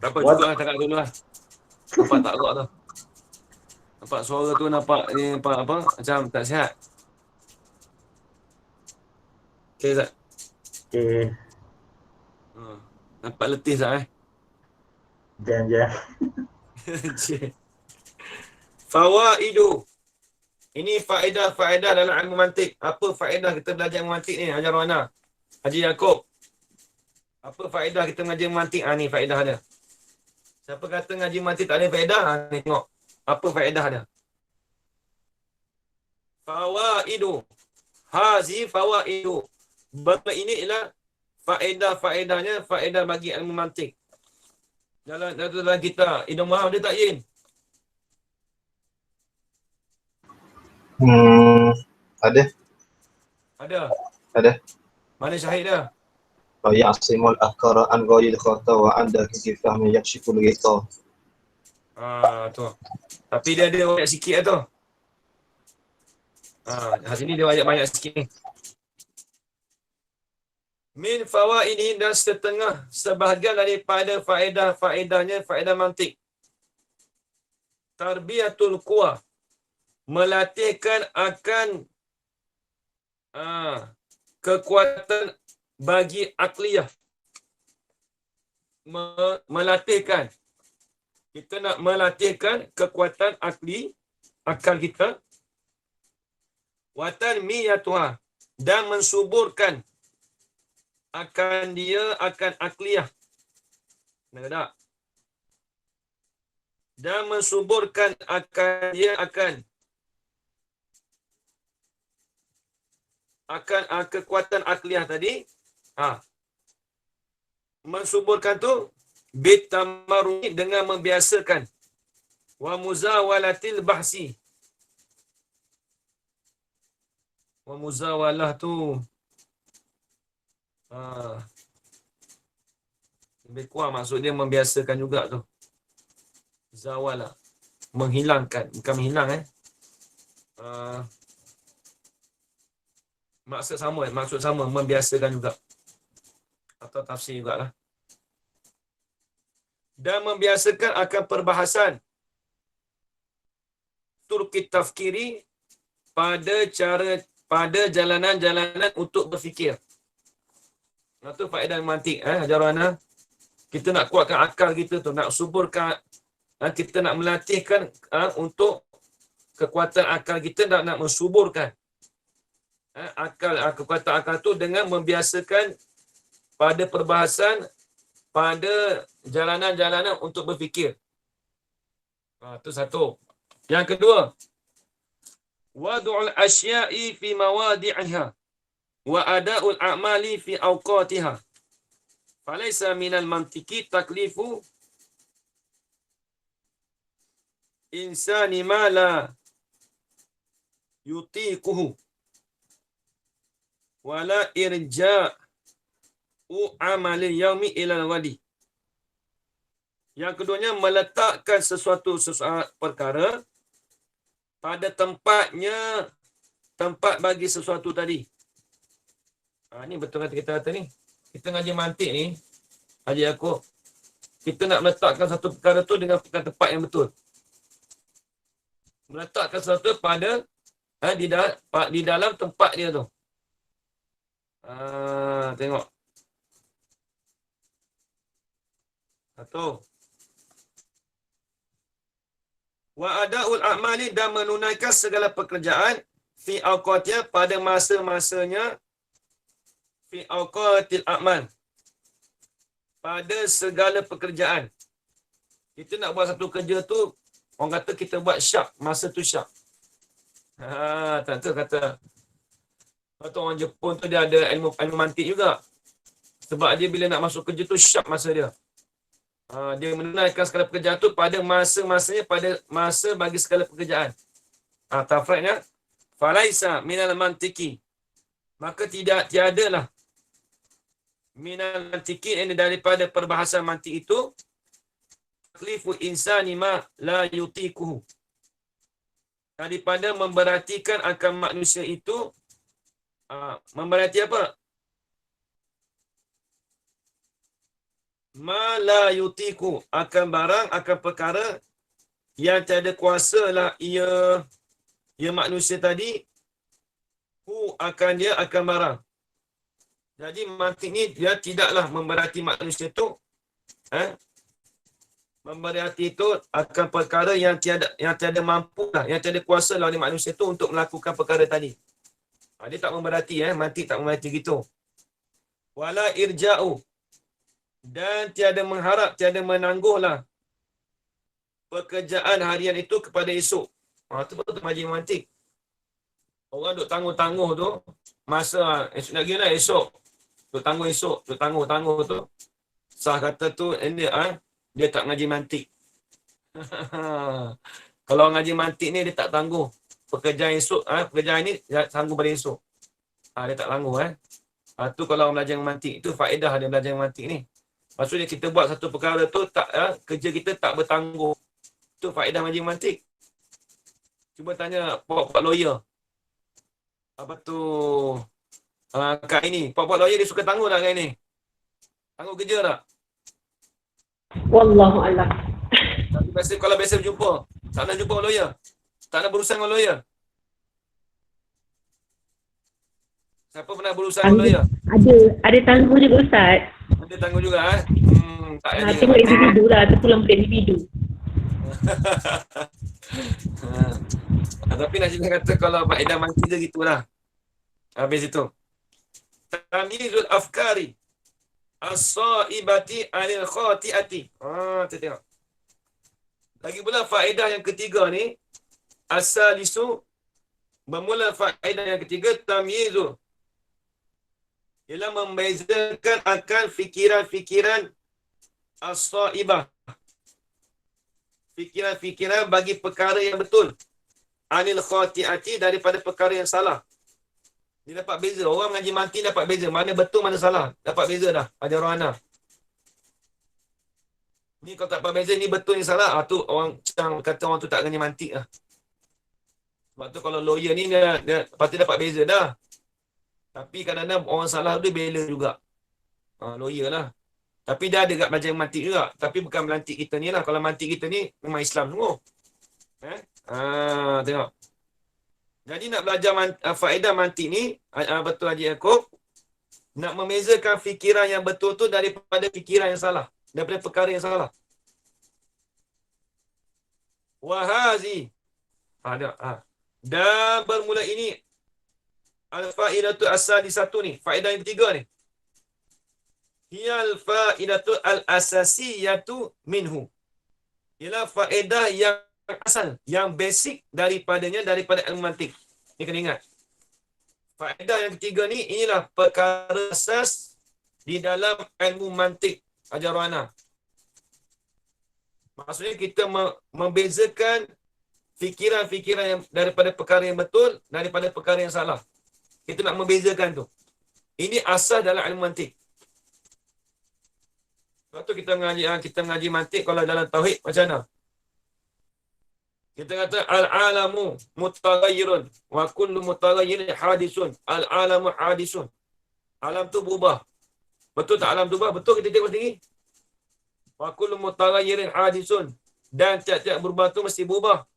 S1: Tak apa juga lah, tengok dulu lah. Nampak tak agak tu. Nampak suara tu nampak apa macam tak sihat. Okey, Zat.
S4: Okey.
S1: Nampak letih, Zat,
S4: Jam.
S1: Cik. Fawaidu. Ini faedah-faedah dalam ilmu mantik. Apa faedah kita belajar ilmu mantik ni, Hajar Wana? Haji Yaakob. Apa faedah kita mengaji mantik? Ni faedah dia. Siapa kata ngaji mantik tak ada faedah? Ni tengok. Apa faedah dia? Fawaidu. Hazi fawaidu. Ini ialah faedah-faedahnya, faedah bagi ilmu mantik. Dalam kita. Idung Maham dia tak, Yin?
S5: Ada.
S1: Ada? Mana syahid dia?
S5: Ya'simul afkara an ghayril khata wa anda fi fahmi yakshiful ghita.
S1: Tu. Tapi dia ada banyak sikit lah tu. Sini dia banyak sikit ni. Min fawaidi, dan sebahagian daripada faedahnya, faedah mantik. Tarbiyatul quwa, melatihkan akan kekuatan bagi akliyah. Melatihkan. Kita nak melatihkan kekuatan akal kita. Watan miyatuha, dan mensuburkan akan akliyah. Nak tak? Dan mensuburkan akan kekuatan akliyah tadi. Mensuburkan tu bitamaruni, dengan membiasakan. Wa muzawalatil bahsi. Wa muzawalah tu lebih kurang maksud dia membiasakan juga tu. Zawala, menghilangkan, bukan menghilang maksud sama, membiasakan juga, atau tafsir jugalah. Dan membiasakan akan perbahasan turki tafkiri, pada jalanan-jalanan untuk berfikir. Itu faedah mantik, Hajar Wana. Kita nak kuatkan akal kita tu, nak suburkan, kita nak melatihkan untuk kekuatan akal kita, nak mensuburkan kekuatan akal tu dengan membiasakan pada perbahasan, pada jalanan-jalanan untuk berfikir. Itu satu. Yang kedua, wadu'ul asya'i fi mawadi'iha wa ada'ul a'mali fi awqatiha. Falaysa minal mantiki taklifu insani ma la yutiquhu wala irja'u amali yaumi ilal wadi. Yang keduanya, meletakkan sesuatu perkara pada tempatnya, tempat bagi sesuatu tadi. Ni betul kata kita ni. Kita ngaji mantik ni, Haji Yaakob, kita nak meletakkan satu perkara tu dengan tempat yang betul. Meletakkan sesuatu pada di dalam tempat dia tu. Tengok. Satu. Wa ada'ul a'mali, dan menunaikan segala pekerjaan fi awqatiyah, pada masa-masanya, fi awqatil a'mal, pada segala pekerjaan. Kita nak buat satu kerja tu, orang kata kita buat syak, masa tu syak. Tentu kata orang Jepun tu dia ada ilmu mantik juga. Sebab dia bila nak masuk kerja tu syak masa dia. Dia menunaikan segala pekerjaan tu pada masa-masanya, pada masa bagi segala pekerjaan. Tafriknya, falaisa minal mantiki, maka tiadalah minal mantiki, ini daripada perbahasan mantik itu, taklifu insani ma la yutiquhu, daripada memberatikan akan manusia itu, memberati apa? Ma la yutiqu, akan barang, akan perkara yang tiada kuasa lah ia manusia tadi, akan barang. Jadi mantik ni dia tidaklah memberati manusia tu memberati itu akan perkara yang tiada mampu lah, yang tiada kuasa lah oleh manusia tu untuk melakukan perkara tadi. Dia tak memberati mantik tak memberati gitu. Wala irja'u, dan tiada mengharap, tiada menangguhlah pekerjaan harian itu kepada esok. Tu betul majlis mantik. Orang duk tangguh-tangguh tu, masa esok lagi lah esok. Duk tangguh esok, duk tangguh-tangguh tu. Sah kata tu, dia tak ngaji mantik. Kalau ngaji mantik ni, dia tak tangguh. Pekerjaan esok, pekerjaan ni, dia tangguh pada esok. Dia tak tangguh. Tu kalau orang belajar mantik, itu faedah dia belajar mantik ni. Maksudnya kita buat satu perkara tu, kerja kita tak bertangguh. Itu faedah ngaji mantik. Cuba tanya pak lawyer. Apa tu? Kak ini. Pak lawyer dia suka tangguh tak kak ini? Tangguh kerja tak?
S3: Wallahu a'lam.
S1: Kalau biasa berjumpa, tak nak jumpa lawyer. Tak nak berurusan dengan lawyer. Siapa pernah berurusan dengan lawyer?
S3: Ada tangguh juga Ustaz.
S1: Ada tangguh juga tak ada.
S3: Tengok individu lah, terpulang ke individu.
S1: Tapi nak cerita kata kalau faedah mantik dia gitulah. Habis itu. Tamyizul afkari as-saibati anil khati'ati. Kita tengok. Lagi pula faedah yang ketiga ni, asalisu, bermula faedah yang ketiga, tamyizu, ialah membezakan akan fikiran-fikiran as-saibah, fikiran-fikiran bagi perkara yang betul, anil khati'ati, daripada perkara yang salah. Dia dapat beza. Orang mengaji mantik dapat beza. Mana betul, mana salah. Dapat beza dah. Ada rohana. Ni kalau tak dapat beza, ni betul, ni salah. Tu orang kata orang tu tak ngaji mantik lah. Sebab tu kalau lawyer ni, dia pasti dapat beza dah. Tapi kadang-kadang orang salah tu bela juga. Lawyer lah. Tapi dia ada kat belajar mantik juga. Tapi bukan melantik kita ni lah. Kalau mantik kita ni, memang Islam semua. Tengok. Jadi nak belajar faedah mantik ni, betul Haji Yaakob, nak membezakan fikiran yang betul tu daripada fikiran yang salah. Daripada perkara yang salah. Wahazi. Dan bermula ini, al-faidatu as-sadisatu ni, faedah yang ketiga ni. Hiyal faidatu al-asasiyatu minhu. Ialah faedah yang asal, yang basic daripadanya, daripada ilmu mantik. Ni kena ingat. Faedah yang ketiga ni, inilah perkara asas di dalam ilmu mantik ajaran. Maksudnya kita membezakan fikiran-fikiran yang daripada perkara yang betul, daripada perkara yang salah. Kita nak membezakan tu. Ini asas dalam ilmu mantik. Lepas tu kita mengaji mantik kalau dalam tauhid macam mana? Kita kata al-alamu mutaghayyirun wa kullu mutaghayyirin hadisun. Al-alamu hadisun. Alam tu berubah. Betul tak alam tu berubah? Betul, kita tengok sendiri. Wa kullu mutaghayyirin hadisun. Dan tiap-tiap berubah tu mesti berubah.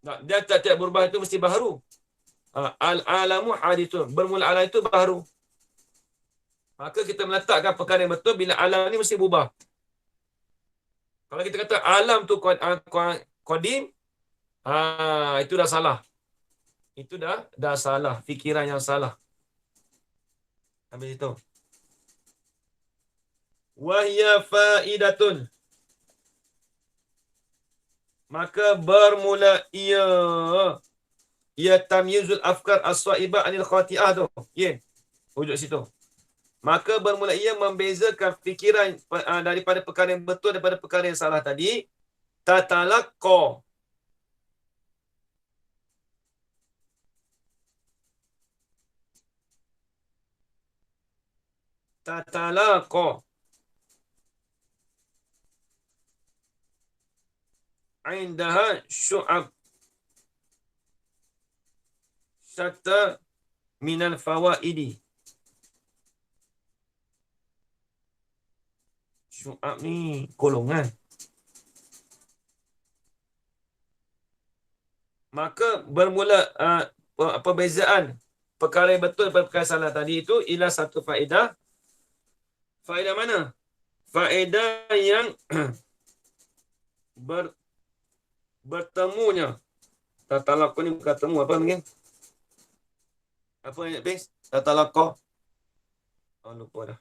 S1: Dan tiap-tiap berubah itu mesti baharu. Al-alamu hadisun. Bermula alam itu baharu. Maka kita meletakkan perkara yang betul bila alam ni mesti berubah. Kalau kita kata alam tu qadim, itu dah salah. Itu dah salah. Fikiran yang salah. Habis itu. Wahya faidatun. Maka bermula ia tamyizul afkar as-saibah anil khati'ah tu. Wujud situ. Maka bermula ia membezakan fikiran daripada perkara yang betul daripada perkara yang salah tadi. Tatalaqqa. Tatalaqqa. Indaha syu'ab. Syatta minal fawaidi. Syu'ab ni golongan. Maka bermula perbezaan perkara yang betul daripada perkara salah tadi itu ialah satu faedah. Faedah mana? Faedah yang bertemunya. Tatalaqo ni bukan temu, apa panggil? Apa yang habis? Tatalaqo. Oh, lupa dah.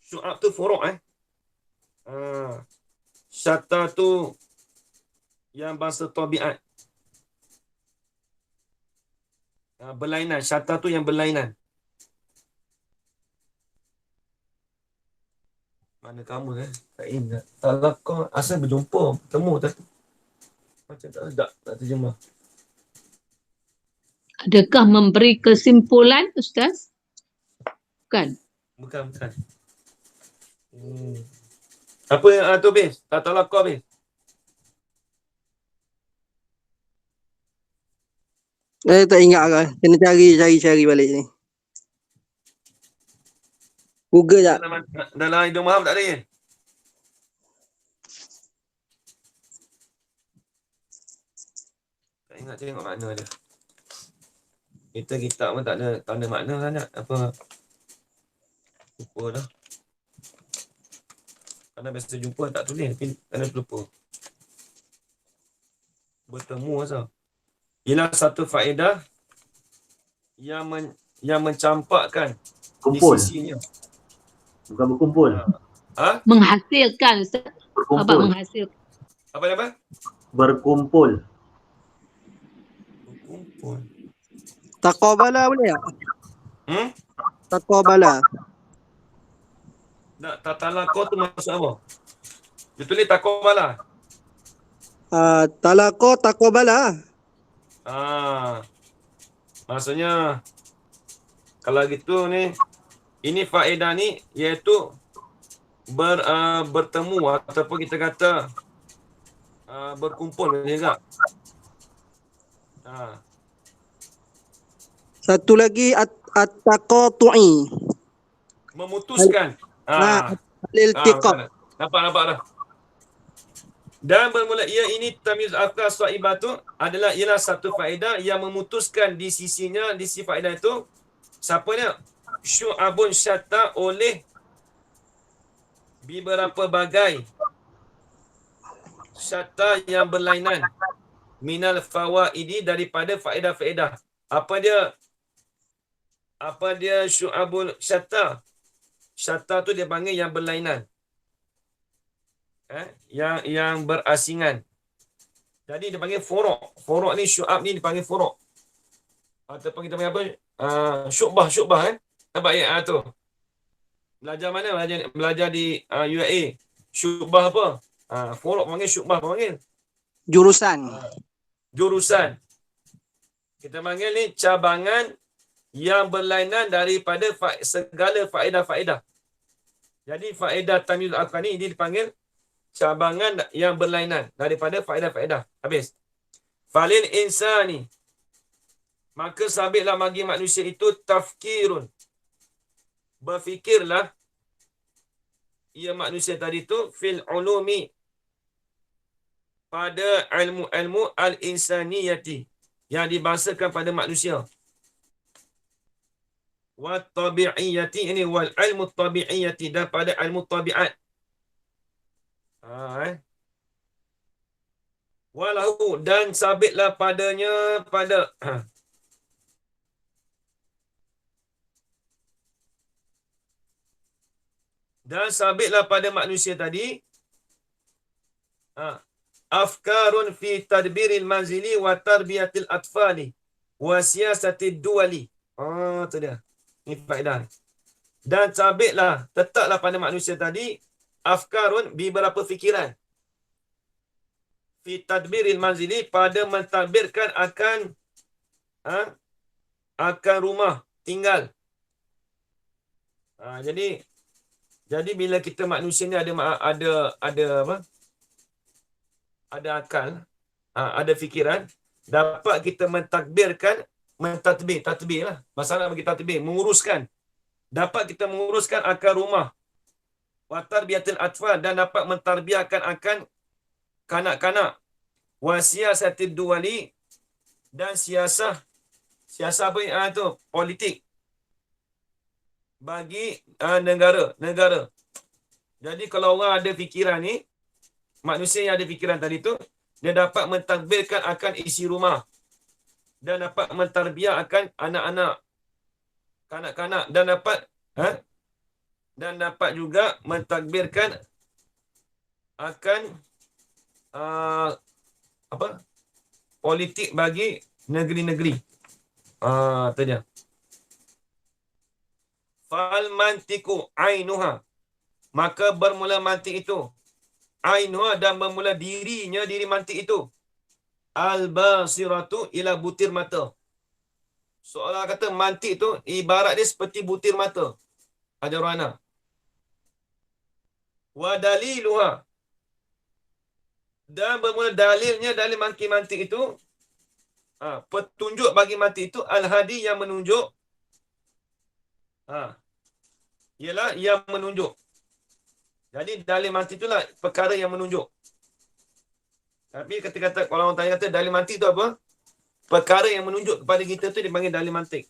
S1: Syu'ab tu furuk Syatta tu yang bahasa tabiat. Berlainan. Syatta tu yang berlainan. Mana kamu tak ingat. Talaqah asal berjumpa, bertemu tak? Macam tak terjemah.
S2: Adakah memberi kesimpulan, Ustaz? Bukan.
S1: Bukan. Apa yang tu habis? Talaqah habis.
S6: Saya tak ingat lah. Kena cari balik ni. Google tak?
S1: Dalam Hidung Maham tak ada ya? Tak ingat tengok makna dia. Kita kitab pun tak ada makna sangat. Apa? Lupa dah. Kerana biasa jumpa tak tulis. Tapi kerana lupa. Bertemu asal. Ialah satu faedah yang mencampakkan
S4: Kumpul.
S1: di sisinya.
S4: Bukan berkumpul.
S2: Menghasilkan, Ustaz. Apa
S4: Berkumpul.
S2: menghasilkan?
S1: Apa?
S4: Berkumpul.
S1: Berkumpul.
S6: Taqabala boleh tak? Taqabala.
S1: Tak, tatalaqah tu maksud apa? Dia tulis taqabala.
S6: Talaqo taqabala.
S1: Maksudnya kalau gitu ni, ini faedah ni iaitu bertemu ataupun kita kata berkumpul juga.
S6: Satu lagi at-taqatu'i.
S1: Memutuskan.
S6: Al-iltiqah.
S1: Nampak dah. Dan bermula ini tamyiz afkar saibah tu ialah satu faedah yang memutuskan di sisinya, di sisi faedah itu siapa ni? Syu'abun syatta oleh beberapa bagai syatta yang berlainan minal fawaidi daripada faedah-faedah. Apa dia syu'abun syatta? Syatta tu dia panggil yang berlainan. Yang berasingan. Jadi dia panggil furuk. Furuk ni, syu'ab ni dipanggil furuk. Ataupun kita panggil apa? Syu'bah. Nampak ayat tu? Belajar mana? Belajar di UAE. Syu'bah apa? Furuk panggil, syu'bah panggil. Jurusan. Kita panggil ni cabangan yang berlainan daripada segala faedah-faedah. Jadi faedah tamyiz al-afkar ni dipanggil cabangan yang berlainan daripada faedah-faedah. Habis. Falil insani. Maka sabitlah bagi manusia itu tafkirun. Berfikirlah ia manusia tadi tu fil ulumi. Pada ilmu-ilmu al-insaniyati. Yang dibahasakan pada manusia. Wa tabi'iyati. Ini wal ilmu tabi'iyati. Dan pada ilmu tabi'at. Walahu dan sabitlah padanya dan sabitlah pada manusia tadi afkarun fi tadbiril manzili wa tarbiyatil atfali wa siyasatid duwali. Tu dia. Ini faedah. Dan sabitlah, tetaplah pada manusia tadi afkarun beberapa fikiran fi tadbiril manzili pada mentadbirkan akan rumah tinggal. Jadi bila kita manusia ni ada apa? Ada akal, ada fikiran, dapat kita mentadbir lah. Masalah bagi tadbir, menguruskan. Dapat kita menguruskan akan rumah. Wa tarbiyatil atfal dan dapat mentarbiahkan akan kanak-kanak. Wa siyasatid duwali dan siasah. Siasah apa tu? Politik. Bagi negara. Jadi kalau orang ada fikiran ni, manusia yang ada fikiran tadi tu, dia dapat mentadbirkan akan isi rumah. Dan dapat mentarbiah akan anak-anak, kanak-kanak, dan dapat juga mentadbirkan akan politik bagi negeri-negeri. Tu dia. Fal mantiku ainuha. Maka bermula mantik itu. Ainuha dan bermula diri mantik itu. Al-basiratu ila butir mata. Seolah kata mantik itu ibarat dia seperti butir mata. Ajarwana. Wa daliluha. Dan bermula dalil mantik itu. Petunjuk bagi mantik itu al-hadi yang menunjuk. Ialah yang menunjuk. Jadi dalil mantik itulah perkara yang menunjuk. Tapi kata kalau orang tanya kata dalil mantik itu apa? Perkara yang menunjuk kepada kita tu dipanggil dalil mantik.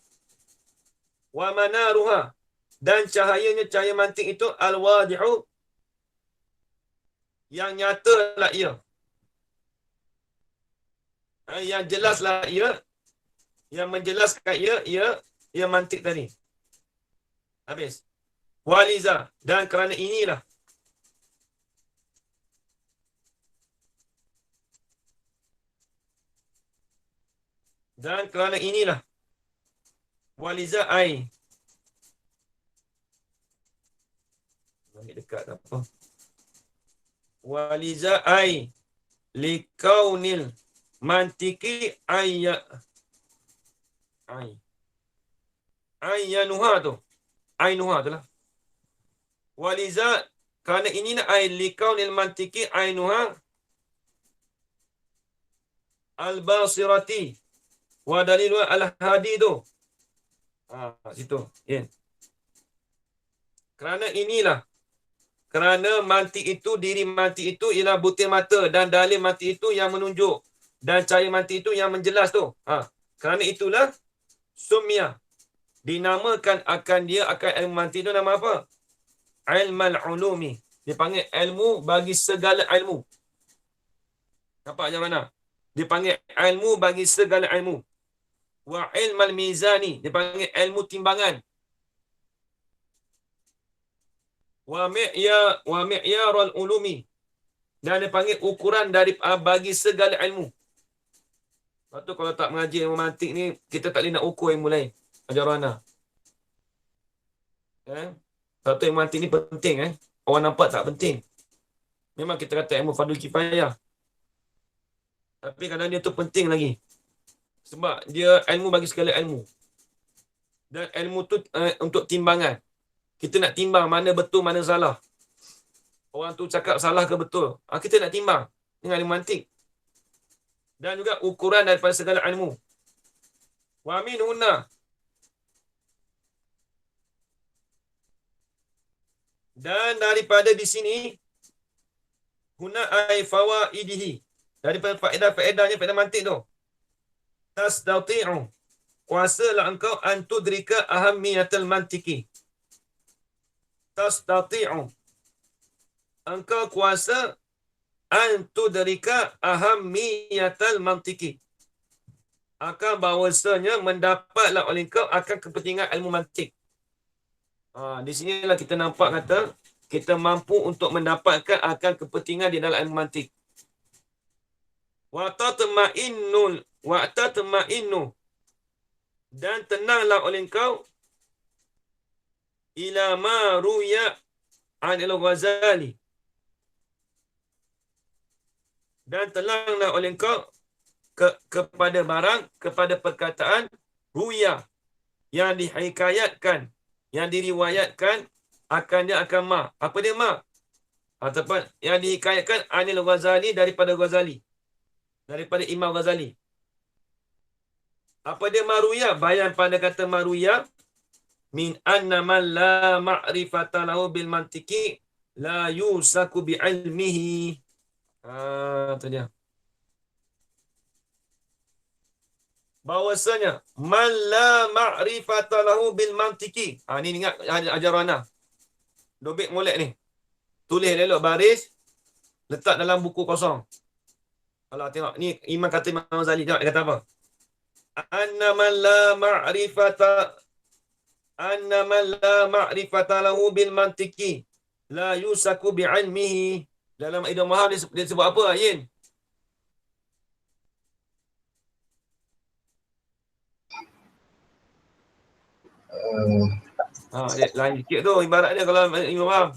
S1: Wa manaruha. Dan cahaya mantik itu al-wadihu. Yang nyatalah ia. Yang jelaslah ia. Yang menjelaskan ia mantik tadi. Habis. Waliza. Dan kerana inilah. Dan kerana inilah. Waliza ai. Bagi dekat apa. Waliza ai. Likaunil mantiki ayya. Ayyanuha tu. Ainuha tu lah. Waliza. Kerana inilah ai. Likaunil mantiki ainuha. Al-basirati. Wa dalilu al-hadi tu. Situ. Yeah. Kerana inilah. Kerana mantik itu, diri mantik itu ialah butir mata. Dan dalil mantik itu yang menunjuk. Dan cahaya mantik itu yang menjelas tu. Kerana itulah. Sumiyah. Dinamakan akan dia, akan ilmu mantik itu nama apa? Ilmal ulumi. Dia panggil ilmu bagi segala ilmu. Nampak macam mana? Dia panggil ilmu bagi segala ilmu. Wa ilmal mizani. Dia panggil ilmu timbangan. Wa mi'yarul ulumi. Dan dia panggil ukuran dari bagi segala ilmu. Lepas tu kalau tak mengaji ilmu mantik ni, kita tak boleh nak ukur ilmu lain. Ajarana. Lepas tu ilmu mantik ni penting. Orang nampak tak penting. Memang kita kata ilmu fardhu kifayah. Tapi kadang dia tu penting lagi. Sebab dia ilmu bagi segala ilmu. Dan ilmu tu untuk timbangan. Kita nak timbang mana betul, mana salah. Orang tu cakap salah ke betul. Kita nak timbang dengan ilmu mantik. Dan juga ukuran daripada segala ilmu. Wa min hunna. Dan daripada di sini. Hunna ay fawaidihi. Daripada faedah-faedahnya, faedah mantik tu. Tasdati'u. Kuasalah engkau antudrika ahammiyatal mantiki. Tasdati'u. Engkau kuasa antudrika ahammiyatal mantiki. Akan bahawasanya mendapatlah oleh engkau akan kepentingan ilmu mantik. Di sinilah kita nampak kata kita mampu untuk mendapatkan akan kepentingan di dalam ilmu mantik. Wa tatma'innu dan tenanglah oleh engkau ila ma ruya an al-Ghazali. Dan tenanglah oleh engkau kepada barang, kepada perkataan ruya yang dihikayatkan, yang diriwayatkan akannya akan ma. Apa dia ma? Ataupun yang dihikayatkan anil Ghazali daripada Ghazali. Daripada Imam Ghazali. Apa dia maruya? Bayan pada kata maruya. Min anna man la ma'rifata lahu bil mantiki la yusaku bi ilmihi. Itu dia. bahwasanya man la ma'rifata lahu bil mantiki. Ni ingat ajaran ana. Dobek molek ni. Tulis elok baris, letak dalam buku kosong. Kalau tengok ni Imam kata Imam Ghazali, tengok dia kata apa? Anna man la ma'rifata lahu bil mantiki la yusaku bi ilmihi. Dalam Idul Mahal dia sebut apa, Yin? Dia lain sikit tu ibarat dia kalau Imam faham.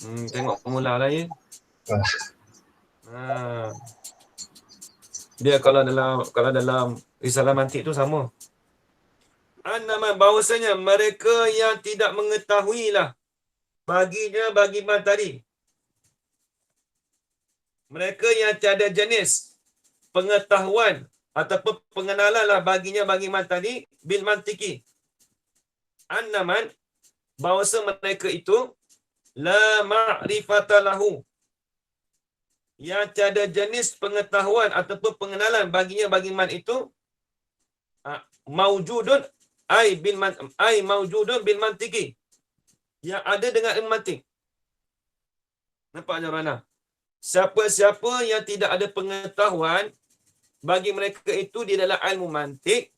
S1: Tengok formula lah, Yin. Dia kalau dalam risalah mantik tu sama. Annaman bahawasanya mereka yang tidak mengetahuilah baginya bagi man tadi. Mereka yang tiada jenis pengetahuan ataupun pengenalan lah baginya bagi man tadi bil mantiki. Annaman bahawasa mereka itu la ma'rifata lahu, yang tiada jenis pengetahuan ataupun pengenalan baginya bagi man itu maujudun maujudun bil mantiki, yang ada dengan ilmu mantik. Nampak jawapan? Siapa-siapa yang tidak ada pengetahuan bagi mereka itu di dalam ilmu mantik,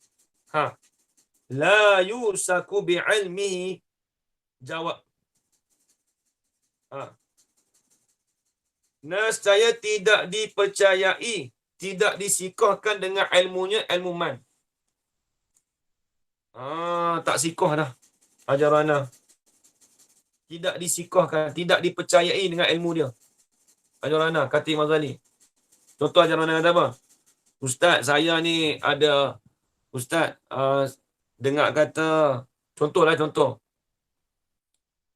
S1: la yusaku bi ilmihi, jawab. Nescaya tidak dipercayai, tidak disikohkan dengan ilmunya, ilmu man. Tak sikoh dah ajaran dah. Tidak disikohkan, tidak dipercayai dengan ilmu dia. Ajaran dah, kata Imam Ghazali. Contoh ajaran dah kata apa? Ustaz, saya ni ada Ustaz dengar kata, contoh.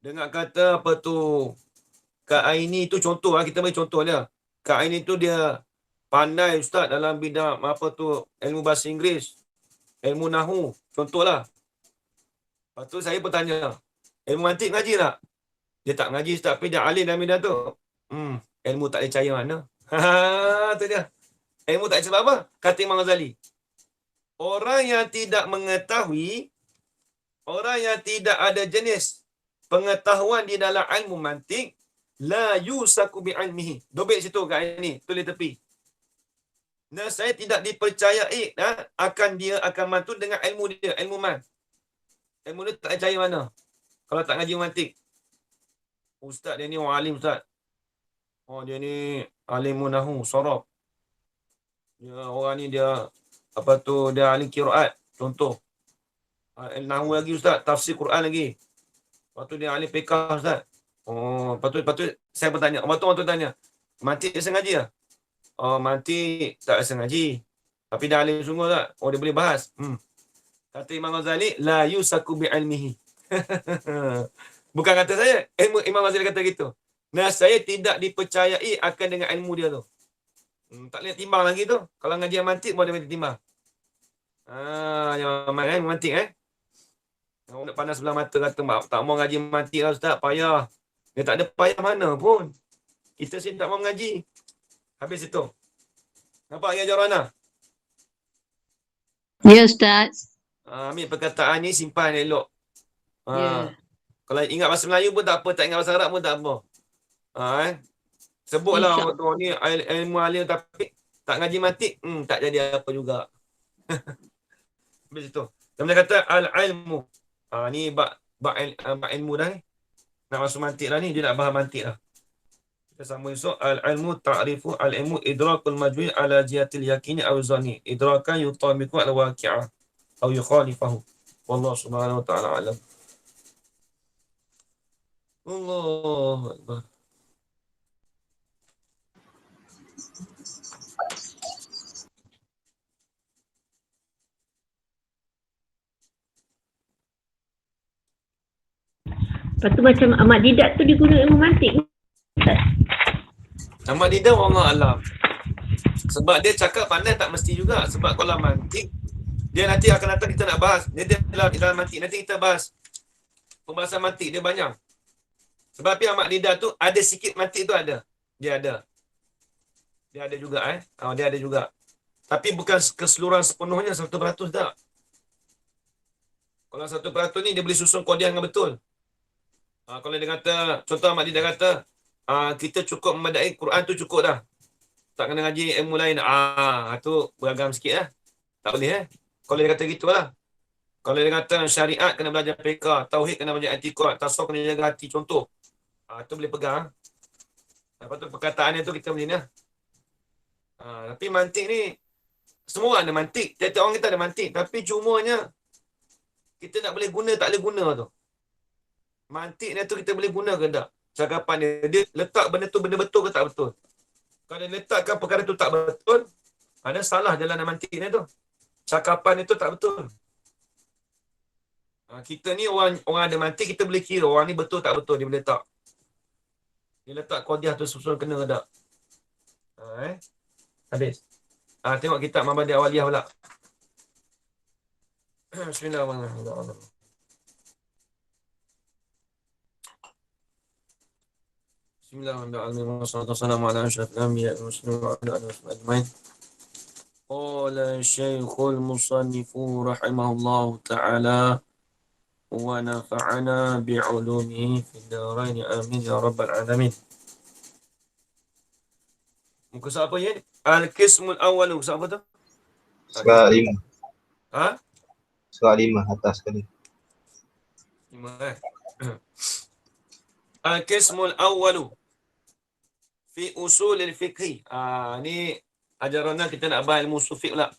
S1: Dengar kata apa tu, Kak Aini tu contoh lah, kita bagi contoh dia. Kak Aini tu dia pandai Ustaz dalam bidang apa tu, ilmu bahasa Inggeris, ilmu Nahu, contohlah. Lepas tu saya bertanya, ilmu mantik ngaji tak? Dia tak ngaji Ustaz, tapi dia alim dalam bidang tu. Ilmu tak boleh percaya mana? Tu dia. Ilmu tak sebab apa? Kata Imam Ghazali. Orang yang tidak mengetahui, orang yang tidak ada jenis pengetahuan di dalam ilmu mantik, la yusaku bi ilmihi. Dobek situ kat ini, tulis tepi. Dan saya tidak dipercayai akan dia akan mantu dengan ilmu dia, ilmu man. Ilmu dia tak percaya mana kalau tak ngaji mantik. Ustaz dia ni orang alim Ustaz. Dia ni alim nahu, sorab. Dia orang ni dia apa tu, dia alim qiraat, contoh. Nahu lagi Ustaz, tafsir Quran lagi. Lepas tu dia alim fiqh Ustaz. Lepas tu saya bertanya, orang tu tanya, mantik dia sengaja lah? Mantik tak sengaja. Tapi dah alim sungguh tak? Dia boleh bahas. Kata Imam Ghazali, la yusaku bi ilmihi. Bukan kata saya, Imam Ghazali kata gitu. Nah, saya tidak dipercayai akan dengan ilmu dia tu. Tak boleh timbang lagi tu. Kalau ngaji mantik boleh timbang. Yang mantik Orang nak panas sebelah mata kata, tak mau ngaji mantik lah Ustaz, payah. Dia tak ada payah mana pun. Kita sini tak mau ngaji. Habis itu. Nampak ya Jorana?
S2: Ya Ustaz.
S1: Ambil perkataan ni, simpan elok. Kalau ingat bahasa Melayu pun tak apa, tak ingat bahasa Arab pun tak apa. Sebutlah orang ni ilmu alim tapi tak ngaji mantik, tak jadi apa juga. Habis itu. Dia kata al-ilmu. Ni bab ilmu dah ni. Nak masuk mantik dah ni, dia nak bahas mantik dah. Kita sambung esok. Al-ilmu ta'rifu al-ilmu idrakul majwi ala jihatil yakini aw zanni. Idrakan yutamiku al-waqi'ah aw yukhalifahu. Wallahu subhanahu wa ta'ala alam. Allahu akbar.
S3: Lepas tu macam Ahmad Didat tu dia guna ilmu mantik.
S1: Ahmad Didat Allah alam. Sebab dia cakap pandai tak mesti juga. Sebab kalau mantik, dia nanti akan datang kita nak bahas. Dia dalam mantik. Nanti kita bahas. Pembahasan mantik dia banyak. Sebab Ahmad Didat tu ada sikit mantik tu ada. Dia ada. Dia ada juga dia ada juga. Tapi bukan keseluruhan sepenuhnya 100% tak. Kalau 1% ni dia boleh susun kodiah dengan betul. Kalau dia kata, contoh Ahmad Didat kata, kita cukup memadai Quran tu cukup dah. Tak kena ngaji ilmu lain. Tu beragam sikit lah. Tak boleh Kalau dia kata gitu lah. Kalau dia kata syariat kena belajar fiqh, tauhid kena belajar etiqad, tasawuf kena jaga hati, contoh. Tu boleh pegang. Lepas tu perkataan dia tu kita boleh ni lah. Tapi mantik ni, semua orang ada mantik. Tiap-tiap orang kita ada mantik. Tapi cumanya, kita nak boleh guna, tak boleh guna tu. Mantik dia tu kita boleh guna ke tak? Cakapan dia. Dia letak benda tu benda betul ke tak betul? Kalau dia letakkan perkara tu tak betul, ada salah jalan mantik dia tu. Cakapan dia tu tak betul. Kita ni orang ada mantik, kita boleh kira orang ni betul tak betul dia boleh letak. Dia letak qadiah tu susun kena ke tak? Habis. Tengok kitab Mabadi Awaliyah pula. Bismillahirrahmanirrahim. Bismillahirrahmanirrahim. Wassalamu ala asyrafil anbiya'i wal mursalin wa ala alihi wa ajmain. Qala Syekhul Musannifu rahimahullahu ta'ala wa nafa'ana bi'ulumihi fid dharain amin ya rabbal alamin. Muka siapa ya? Al-Qismul Awwal. Siapa tu?
S5: Surah 5.
S1: Ha?
S5: Surah 5 atas sekali.
S1: 5 Al-Qismul Awwal fi usulil fiqh. Ni ajaran kita nak bahas ilmu usul fiqh pula.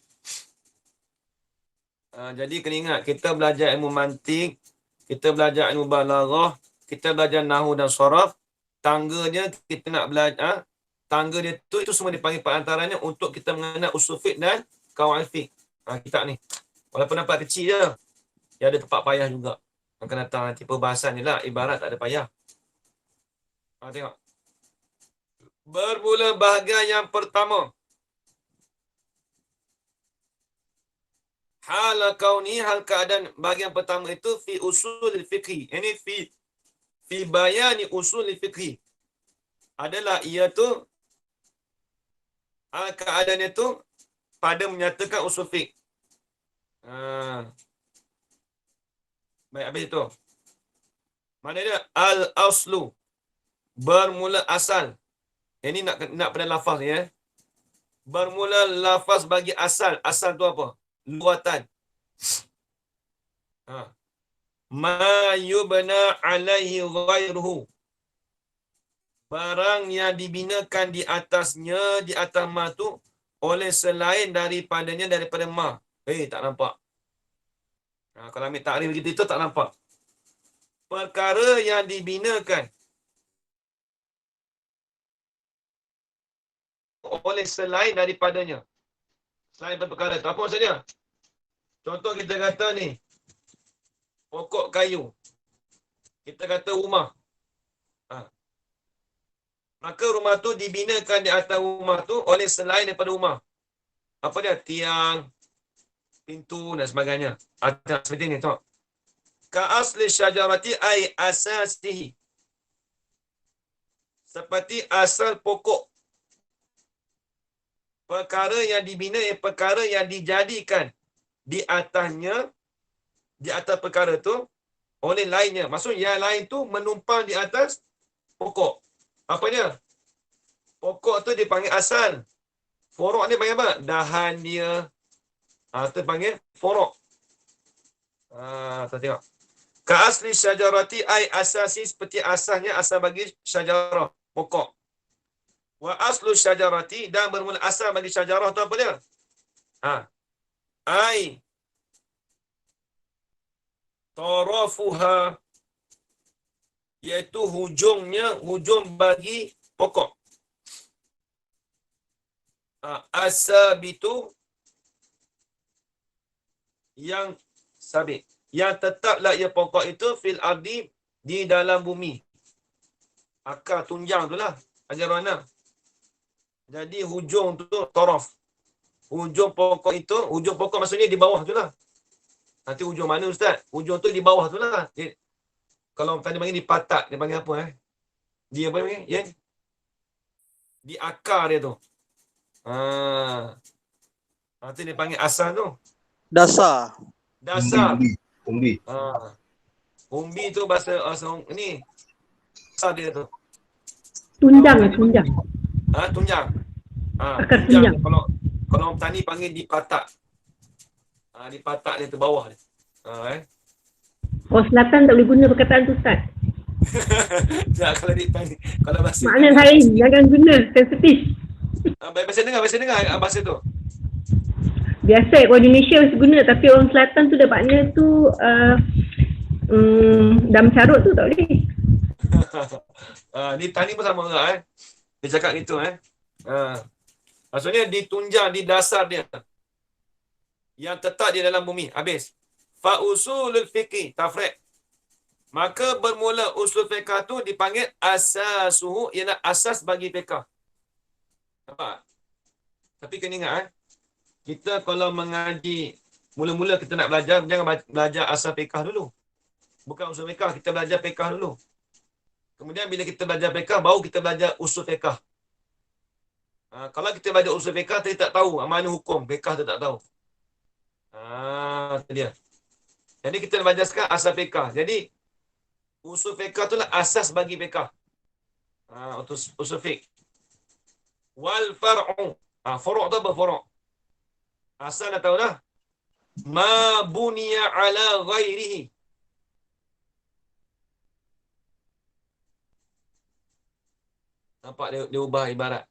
S1: Jadi kena ingat, kita belajar ilmu mantik, kita belajar ilmu balaghah, kita belajar nahwu dan sharaf. Tangganya kita nak belajar, tangga dia tu itu semua dipanggil perantaranya untuk kita mengenal usul fiqh dan qawaid fiqh. Kitab ni. Walaupun nampak kecil je, dia ada tempat payah juga. Akan datang nanti perbahasan ni lah, ibarat tak ada payah. Tengok. Bermula bahagian yang pertama. Hal kauni, hal keadaan bahagian pertama itu fi usul fiqhi. Ini fi bayani usul fiqhi. Adalah ia tu hal keadaan itu pada menyatakan usul fiqh. Baik, habis itu. Mana dia? Al-aslu. Bermula asal. Ini nak pada lafaz ya. Bermula lafaz bagi asal. Asal tu apa? Luatan. Ma yubna alaihi ghairuhu. Barang yang dibinakan di atasnya, di atas ma tu oleh selain daripadanya, daripada ma. Tak nampak. Kalau ambil takrif begitu itu tak nampak. Perkara yang dibinakan oleh selain daripadanya. Selain perkara itu. Apa maksudnya? Contoh kita kata ni, pokok kayu. Kita kata rumah. Maka rumah tu dibinakan di atas rumah tu oleh selain daripada rumah. Apa dia? Tiang, pintu dan sebagainya. Seperti ni, tengok. Ka asli syajarati ay asasihi. Seperti asal pokok. Perkara yang dibina, perkara yang dijadikan di atasnya, di atas perkara tu oleh lainnya. Maksud yang lain tu menumpang di atas pokok. Apa dia? Pokok tu dipanggil asal. Forok ni panggil apa? Dahan dia. Tu panggil forok. Kita tengok. Ka asli syajarati ay asasi, seperti asalnya, asal bagi syajarah, pokok. Wa aslu syajarati, dan bermula asal bagi syajarah tu apa dia? Ai tarafuha, iaitu hujungnya, hujung bagi pokok. Asabitu, yang sabit, yang tetaplah ia pokok itu fil ardi, di dalam bumi. Akar tunjang tu lah ajaran. Jadi hujung tu taraf. Hujung pokok itu, hujung pokok maksudnya di bawah tu lah. Nanti hujung mana Ustaz? Hujung tu di bawah tu lah. Kalau tadi panggil di patak, dia panggil apa Dia apa panggil? Di akar dia tu. Nanti dia panggil asal tu.
S6: Dasar.
S1: Dasar.
S5: Umbi.
S1: Umbi tu bahasa ni. Asal dia tu.
S3: Tunjang.
S1: Tunjang.
S3: Akar
S1: Tunjang.
S3: tunjang.
S1: Kalau orang petani panggil di patak. Di patak dia tu bawah dia.
S3: Orang selatan tak boleh guna perkataan tu, Ustaz.
S1: Tak, kalau di petani. Kalau bahasa
S3: Makna lain, jangan guna. Sensitif.
S1: Bahasa dengar bahasa tu.
S3: Biasa orang Indonesia mesti guna, tapi orang selatan tu dah makna tu dalam carut tu tak boleh.
S1: Ni tani pun sama juga Dia cakap gitu maksudnya ditunjang di dasar dia yang tetap di dalam bumi. Habis. Fa usulul fiqh tafriq. Maka bermula usul fiqh tu dipanggil asasuhu, ialah asas bagi fiqh. Nampak? Tapi kena ingat kita kalau mengaji mula-mula kita nak belajar, jangan belajar asas fiqh dulu. Bukan usul fiqh, kita belajar fiqh dulu. Kemudian bila kita belajar fiqh, baru kita belajar usul fiqh. Kalau kita belajar usul fiqh, kita tak tahu mana hukum fiqh, kita tak tahu. Itu dia. Jadi kita belajar sekarang asas fiqh. Jadi usul fiqh itulah asas bagi fiqh. Usul fiqh. Wal far'u. Furu' tu apa furu'? Asal dah tahu dah. Ma buniya ala ghairihi. Nampak dia ubah ibarat.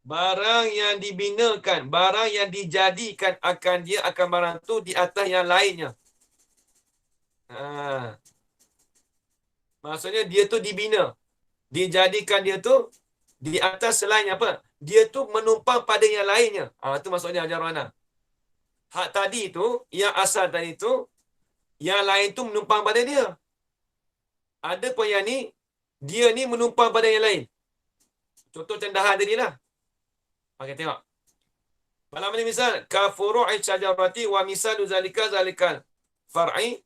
S1: Barang yang dibinakan, barang yang dijadikan akan dia, akan barang tu di atas yang lainnya. Maksudnya dia tu dibina. Dijadikan dia tu di atas selain apa? Dia tu menumpang pada yang lainnya. Itu maksudnya ajar mana? Hak tadi tu, yang asal tadi tu, yang lain tu menumpang pada dia. Ada pun yang ni, dia ni menumpang pada yang lain. Contoh cendahan tadi lah. Okay, tengok. Malam ni misal, ka furu'i syajarati wa misalu zalikal far'i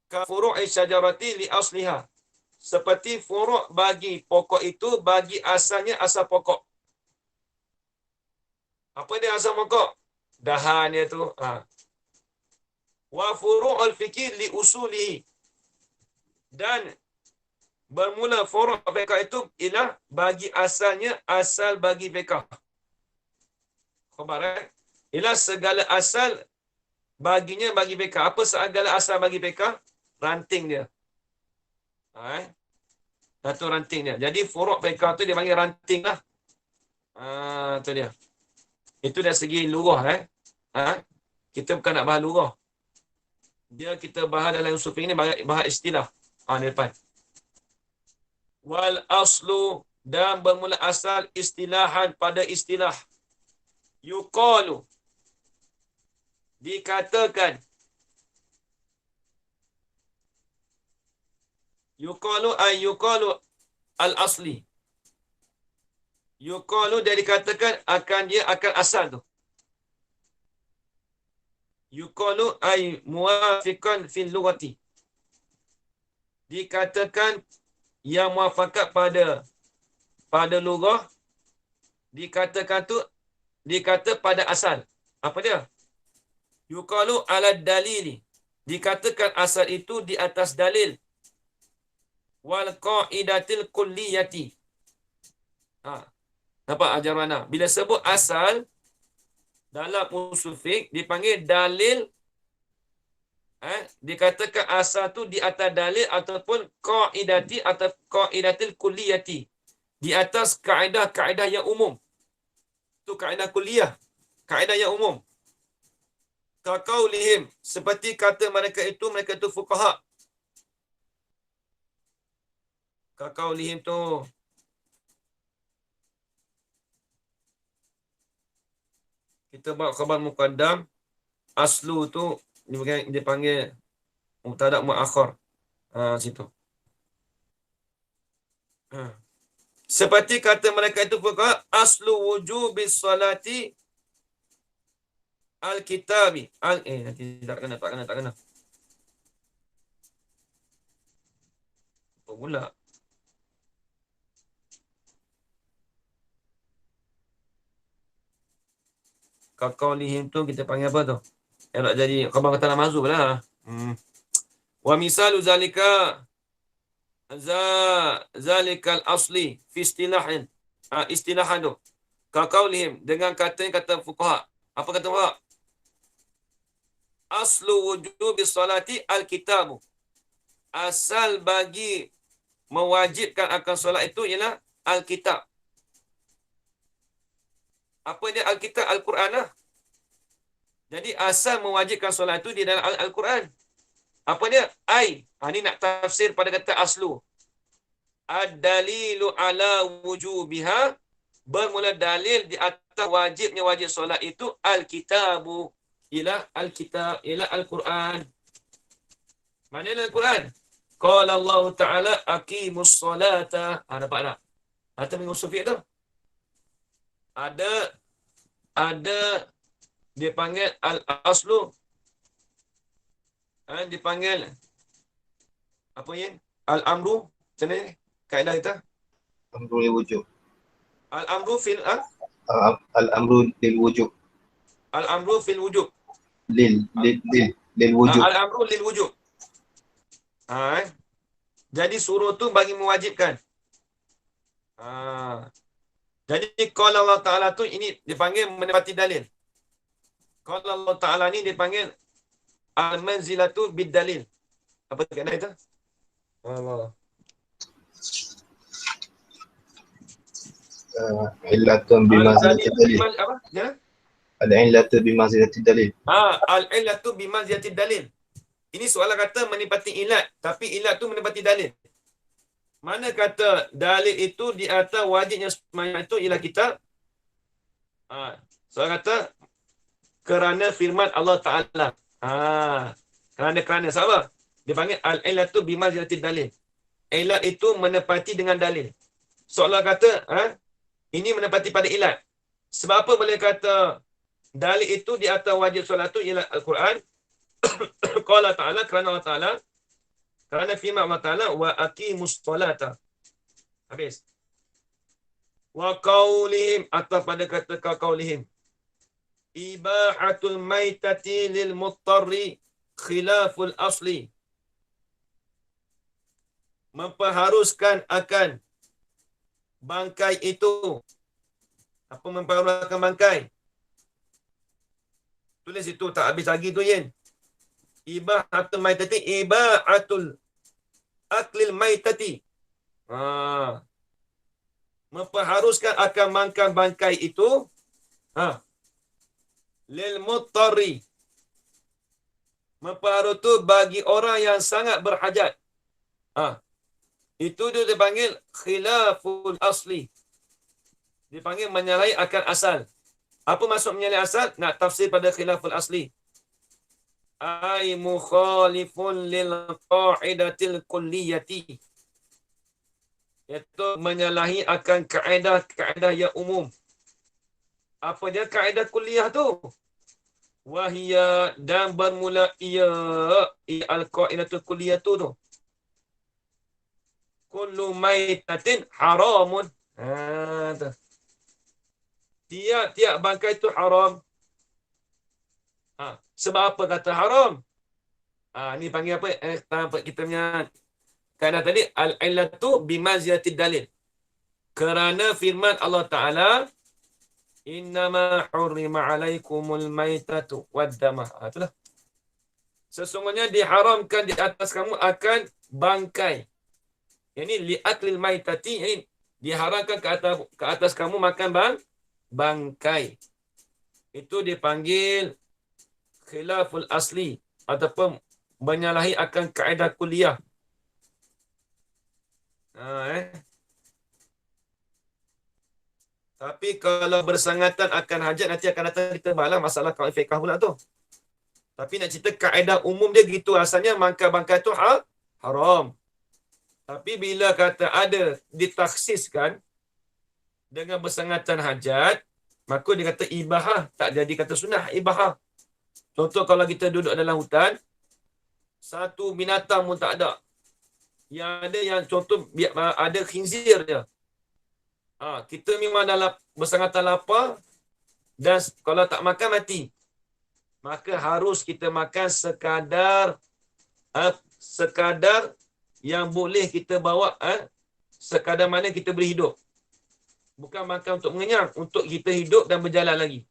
S1: ka furu'i syajarati li asliha. Seperti furu' bagi pokok itu, bagi asalnya asal pokok. Apa dia asal pokok? Dahan dia tu. Wa furu'ul fikir li usulihi. Dan bermula furu' fiqh itu ialah bagi asalnya, asal bagi fiqh. Khabar ialah segala asal baginya bagi fiqh. Apa segala asal bagi fiqh? Ranting dia. Satu ranting dia. Jadi furu' fiqh tu dia panggil ranting lah. Tu dia. Itu dari segi lurah kita bukan nak bahas lurah. Dia kita bahas dalam usul fiqh ni bahas istilah. Ni depan. Wal aslu, dan bermula asal istilahan pada istilah. Yuqalu, dikatakan. Yuqalu ay yuqalu al asli. Yuqalu dia dikatakan akan dia akan asal tu. Yuqalu ay muwafiqan fil lughati. Dikatakan yang muafakat pada lughah, dikatakan tu dikata pada asal. Apa dia? Yuqalu ala dalili. Dikatakan asal itu di atas dalil. Wal qaidatil kulliyati. Nampak ajar mana? Bila sebut asal dalam usul fiqh dipanggil dalil. Dikatakan asal tu di atas dalil ataupun qaidati atau qaidatil kulliyati. Di atas kaedah-kaedah yang umum. Tu kaedah kulliyah, kaedah yang umum. Kaqaulihim, seperti kata mereka itu fuqaha. Kaqaulihim tu kita buat khabar muqaddam, aslu tu dia panggil mubtada' muakhar. Situ. Seperti kata mereka itu fuqaha, aslu wujubis salati al-kitabi. Nanti tak kena. Apa pula? Kaqaulihim tu kita panggil apa tu? Elok jadi khabar kata mahzuf lah. Wa misalu zalika zalikal asli fi istilahin. Istilahan tu. Kaqaulihim dengan kata fuqaha. Apa kata fuqaha? Aslu wujubi salati al-kitabu. Asal bagi mewajibkan akan solat itu ialah al-kitab. Apa dia al-kitab? Al-Quran lah. Jadi asal mewajibkan solat itu di dalam Al-Quran. Apa dia? Ini nak tafsir pada kata aslu. Ad-dalilu ala wujubiha. Bermula dalil di atas wajibnya wajib solat itu al-kitabu. Ialah al-kitab, ialah Al-Quran. Mana Al-Quran? Qala Allah Ta'ala aqimus solata. Nampak tak? Atau minggu sufiq tu? Ada dia panggil al-aslu. Dipanggil apa ya? Al-amru. Macam mana ni? Kaedah kita?
S5: Amru lil wujub.
S1: Al-amru fil
S5: Al-amru lil wujub.
S1: Al-amru fil wujub.
S5: Lil wujub.
S1: Al-amru lil wujub. Jadi suruh tu bagi mewajibkan. Jadi qala Allah Ta'ala tu ini dipanggil menepati dalil. Qala Allah Ta'ala ni dipanggil al-manzilatu bid dalil. Apa kena itu? Allah.
S5: Illatun bimanzilati dalil.
S1: Apa? Ya?
S5: Al-illatu bimanzilati dalil.
S1: Al-illatu bimanzilati dalil. Ini soalan kata menepati ilat, tapi ilat tu menepati dalil. Mana kata dalil itu di atas wajibnya sembahyang itu ialah kitab? Soalan kata kerana firman Allah Ta'ala. Kerana siapa? Dia panggil al-illatu bimanzilati dalil. Ilat itu menepati dengan dalil. Soalan kata ini menepati pada ilat. Sebab apa boleh kata dalil itu di atas wajib solat itu ialah Al-Quran? Qala Ta'ala, kerana Allah Ta'ala, kerana firman Allah Ta'ala, wa aqimus solata. Habis. Wa qaulihim, atau pada kata qaulihim. Ibahatul maitati lil muttarri khilaful asli. Memperharuskan akan bangkai itu. Apa memperharuskan bangkai? Tulis itu, tak habis lagi tu, Yen. Ibahatul maitati, ibahatul aklil maitati. Memperharuskan akan makan bangkai itu. Lil muttari. Memperharus tu bagi orang yang sangat berhajat. Itu dia dipanggil khilaful asli. Dipanggil menyalahi akan asal. Apa maksud menyalahi asal? Nak tafsir pada khilaful asli. Ai mukhalifun lil qa'idatil kulliyati. Iaitu menyalahi akan kaedah yang umum. Apa dia kaedah kulliyah tu? Wahia, dan bermula ia al-qa'idatul kulliyah tu. Kullu maitatin haramun. Tiap bangkai itu haram. Sebab apa kata haram? Ni panggil apa? Kita punya kaedah tadi, al-illatu bimanzilati dalil. Kerana firman Allah Ta'ala, innama hurrima alaikumul maitatu waddama. Itulah. Sesungguhnya diharamkan di atas kamu akan bangkai. Ini li'aklil maitati, ini diharamkan ke atas kamu makan bangkai. Itu dipanggil khilaful asli ataupun menyalahi akan kaedah kuliah. Tapi kalau bersangatan akan hajat, nanti akan datang kita bahas masalah kaedah fiqh pula tu. Tapi nak cerita kaedah umum dia gitu, asalnya makan bangkai tu haram. Tapi bila kata ada ditaksiskan dengan bersangatan hajat, maka dia kata ibahah, tak jadi kata sunnah, ibahah. Contoh kalau kita duduk dalam hutan, satu binatang pun tak ada. Yang ada yang contoh ada khinzir dia. Kita memang dalam bersangatan lapar, Dan kalau tak makan mati. Maka harus kita makan sekadar yang boleh kita bawa, sekadar mana kita boleh hidup. Bukan makan untuk mengenyang, untuk kita hidup dan berjalan lagi.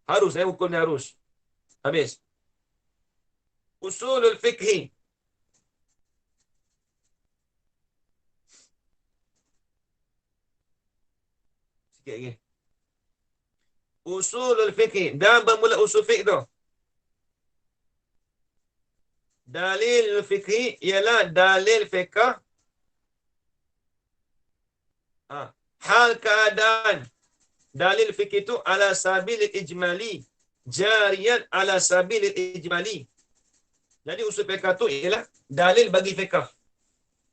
S1: Harus, hukumnya harus. Habis. Usulul fiqhi. Sikit lagi. Usulul fiqhi. Dan bermula usul fiqh tu. Dalil fiqhi ialah dalil fiqh. Hal keadaan. Dalil fiqh itu ala sabil ijmali. Jariyan ala sabil ijmali. Jadi usul fiqh tu ialah dalil bagi fiqh.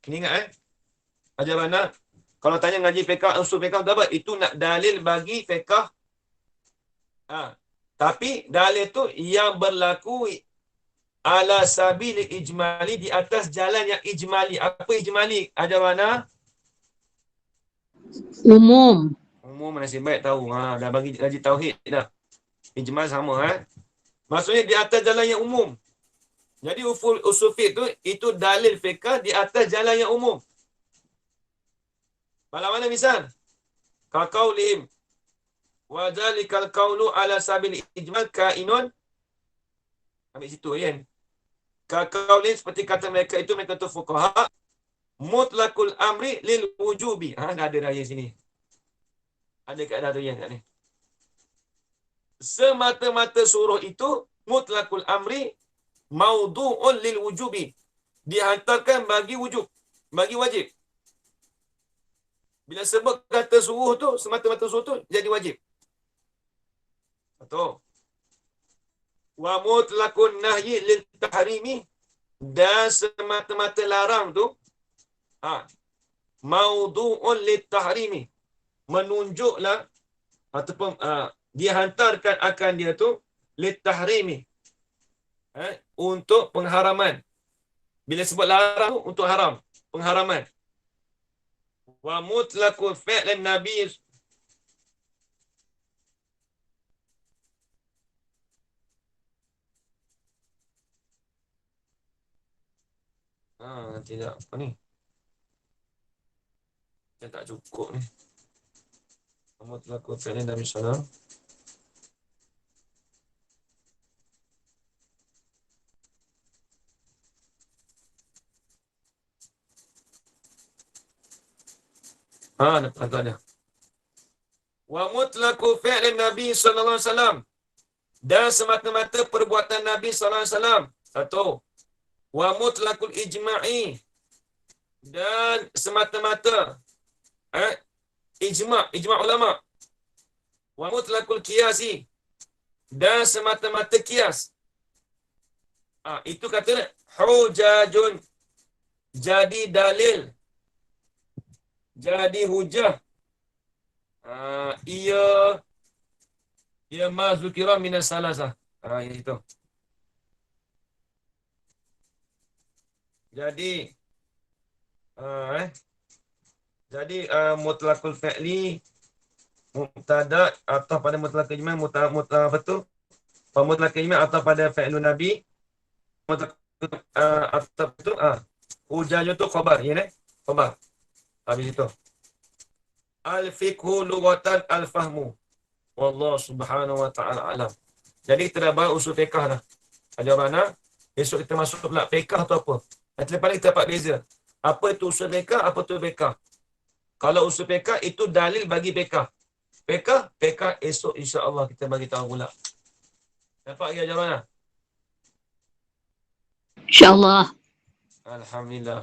S1: Ini ingat ajar mana? Kalau tanya ngaji fiqh, usul fiqh tu apa? Itu nak dalil bagi fiqh. Tapi dalil tu yang berlaku ala sabil ijmali, di atas jalan yang ijmali. Apa ijmali? Ajar mana?
S2: Umum.
S1: Umum nasib baik tahu. Dah bagi ngaji tauhid dah. Ijmal sama Maksudnya di atas jalan yang umum. Jadi usul fiqh tu itu dalil fiqh di atas jalan yang umum. Mana misal? Kaqaulihim wa zalikal qaulu ala sabil ijmal kainun. Ambil situ kan. Kaqaulihim seperti kata mereka itu, mereka tu fuqaha, mutlaqul amri lil wujubi. Dah ada dah sini. Ada kat dah tu yang kat ni. Semata-mata suruh itu mutlaqul amri maudu'un lil wujubi. Dihantarkan bagi wujub, bagi wajib. Bila sebut kata suruh tu, semata-mata suruh tu jadi wajib. Betul. Wa mutlaqun nahyi lil tahrimi. Dan semata-mata larang tu maudu'un lit tahrimi. Menunjuklah ataupun dihantarkan akan dia tu lit tahrimi. Untuk pengharaman. Bila sebut larang tu untuk haram, pengharaman. Wa mutlaqu fi'lan nabi. Tidak apa ni? Yang tak cukup ni. Mutlaqu fi'lan nabi sallallahu. Depan tu ada. Wa mutlaqu fi'lan nabi sallallahu alaihi wasallam. Dan semata-mata perbuatan Nabi sallallahu alaihi wasallam. Satu. Wa mutlaqul ijma'i. Dan semata-mata ijma' ulama. Wa mutlaqul qiyasi. Dan semata-mata qiyas. Itu kata hujajun. Jadi dalil. Jadi hujah. Ia ma zukira minas salasah. Itu. Jadi mutlaqul fi'li mubtada atau pada mutlaqul ijma' betul. Mutlaqul ijma' atau pada fi'lun nabi mutlaqul atau betul. Hujah tu khabar, ya ne? Khabar. Habis itu. Al-fiqhu lughatan al-fahmu. Wallahu subhanahu wa ta'ala alam. Jadi kita dah bahas usul fiqh dah. Ada mana? Besok kita masuk pula fiqh tu apa? Nanti lepas ni kita dapat beza. Apa itu usul fiqh? Apa itu fiqh? Kalau usul fiqh itu dalil bagi fiqh. Fiqh esok insya-Allah kita bagi tahu pula. Dapat lagi ajar mana?
S2: InsyaAllah.
S1: Alhamdulillah.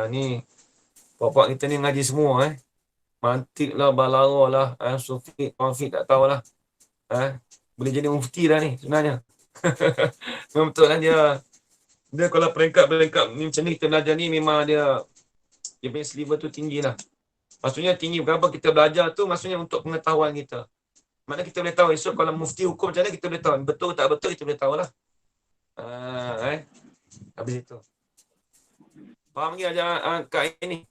S1: Ni bapak kita ni ngaji semua mantik lah, balara lah, sufi, konfik tak tahulah. Boleh jadi mufti dah ni sebenarnya. Memang betul lah dia kalau peringkat ni macam ni kita belajar ni memang dia punya sliver tu tinggi lah. Maksudnya tinggi berapa kita belajar tu maksudnya untuk pengetahuan kita. Mana kita boleh tahu esok kalau mufti hukum macam mana kita boleh tahu. Betul tak betul kita boleh tahulah. Habis itu. Faham lagi ajar kat ini?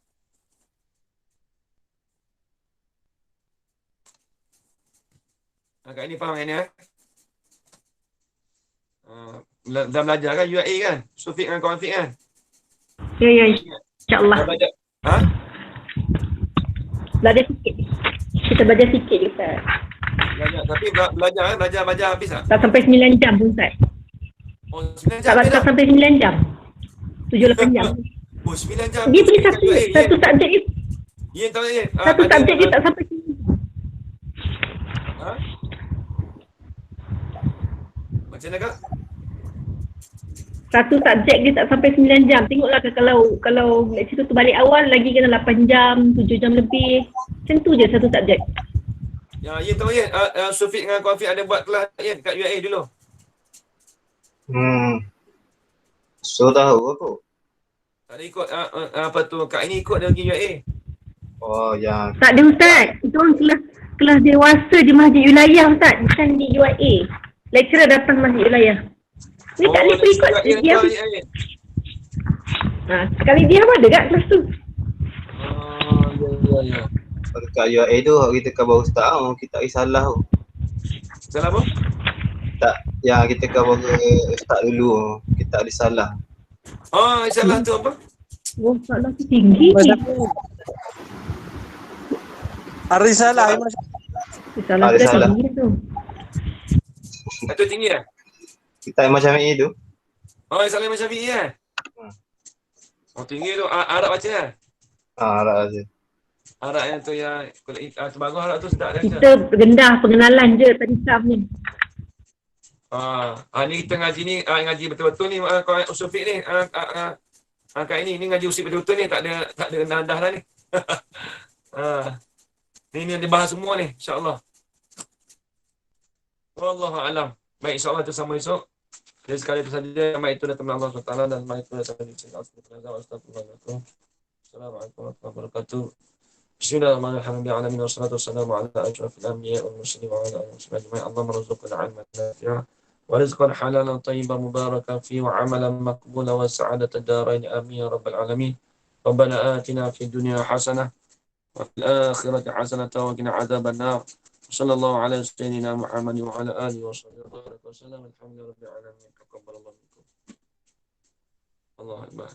S1: Kak ini faham yang ni dah belajar kan UAE kan? Sufiq dengan Kawan Fiq kan?
S3: Ya, insyaAllah.
S1: Dah belajar.
S3: Belajar sikit. Kita belajar sikit je, Ustaz.
S1: Belajar. Tapi belajar habis tak?
S3: Tak sampai 9 jam pun, Ustaz.
S1: Oh, 9 jam
S3: Tak sampai 9 jam. 7-8 jam.
S1: Oh, 9 jam.
S3: Dia punya satu subjek ni.
S1: Ya, tahu ya.
S3: Satu subjek dia tak sampai 9 jam.
S1: Macam mana Kak?
S3: Satu subjek dia tak sampai 9 jam. Tengoklah kalau lecturer tu balik awal lagi kena 8 jam, 7 jam lebih. Macam tu je satu subjek.
S1: Ya, tahu ya. Sufiq dengan Kawan Fiq ada buat kelas ya kat UAE dulu.
S5: So tahu apa?
S1: Tak ada ikut apa tu Kak ini ikut dia pergi UAE.
S5: Oh, yang
S3: Tak ada, Ustaz. Itu orang kelas dewasa di Masjid Wilayah, Ustaz. Bukan di UAE. Lecturer datang Masjid Wilayah. Ni tak boleh ikut. Sekali dia ada kat kelas tu.
S1: Ya.
S5: kat UAE tu kita khabar ustaz kita risalah tu.
S1: Salah apa?
S5: Tak, yang kita khabar ustaz dulu kita risalah.
S1: Risalah tu apa?
S3: Oh, salah tu tinggi.
S6: Arisalah.
S3: Salah tu tinggi tu.
S1: Itu tinggi lah.
S5: Kita macam ni tu.
S1: Salah Imam Syafi'i kan? Tinggi tu. Arab baca kan?
S5: Arab aja.
S1: Arab yang tu yang bagus Arab tu sedap dia.
S3: Kita rendah pengenalan je tadi Sam ni.
S1: Ni kita ngaji ni ngaji betul-betul ni kawan usul fiqh ni. Kak ini ngaji usul betul-betul ni tak ada rendah-rendah dah ni. Ni dibahas semua ni insya-Allah. Wallahu alam. Baik, insya-Allah kita sambung esok. Jadi sekali itu saja yang itu datang Allah SWT dan yang itu datang dari sini. Assalamualaikum warahmatullahi wabarakatuh. Bismillahirrahmanirrahim. Wassalatu wassalamu ala asyrafil anbiya'i wal mursalin wa ala alihi wasallam. Allahumma rzuqna 'ilman nafi'a wa rizqan halalan tayyiban mubarakan fihi wa 'amalan maqbulan wa sa'adata ad-darain. Amin ya rabbal alamin. Rabbana atina fid dunya hasanah wa fil akhirati hasanah wa qina adzaban nar. Sallallahu ala sayyidina Muhammad wa ala alihi wa sahbihi wa sallam. Alhamdulillahi rabbil alamin. Taqabbalallahu minkum. Allahu akbar.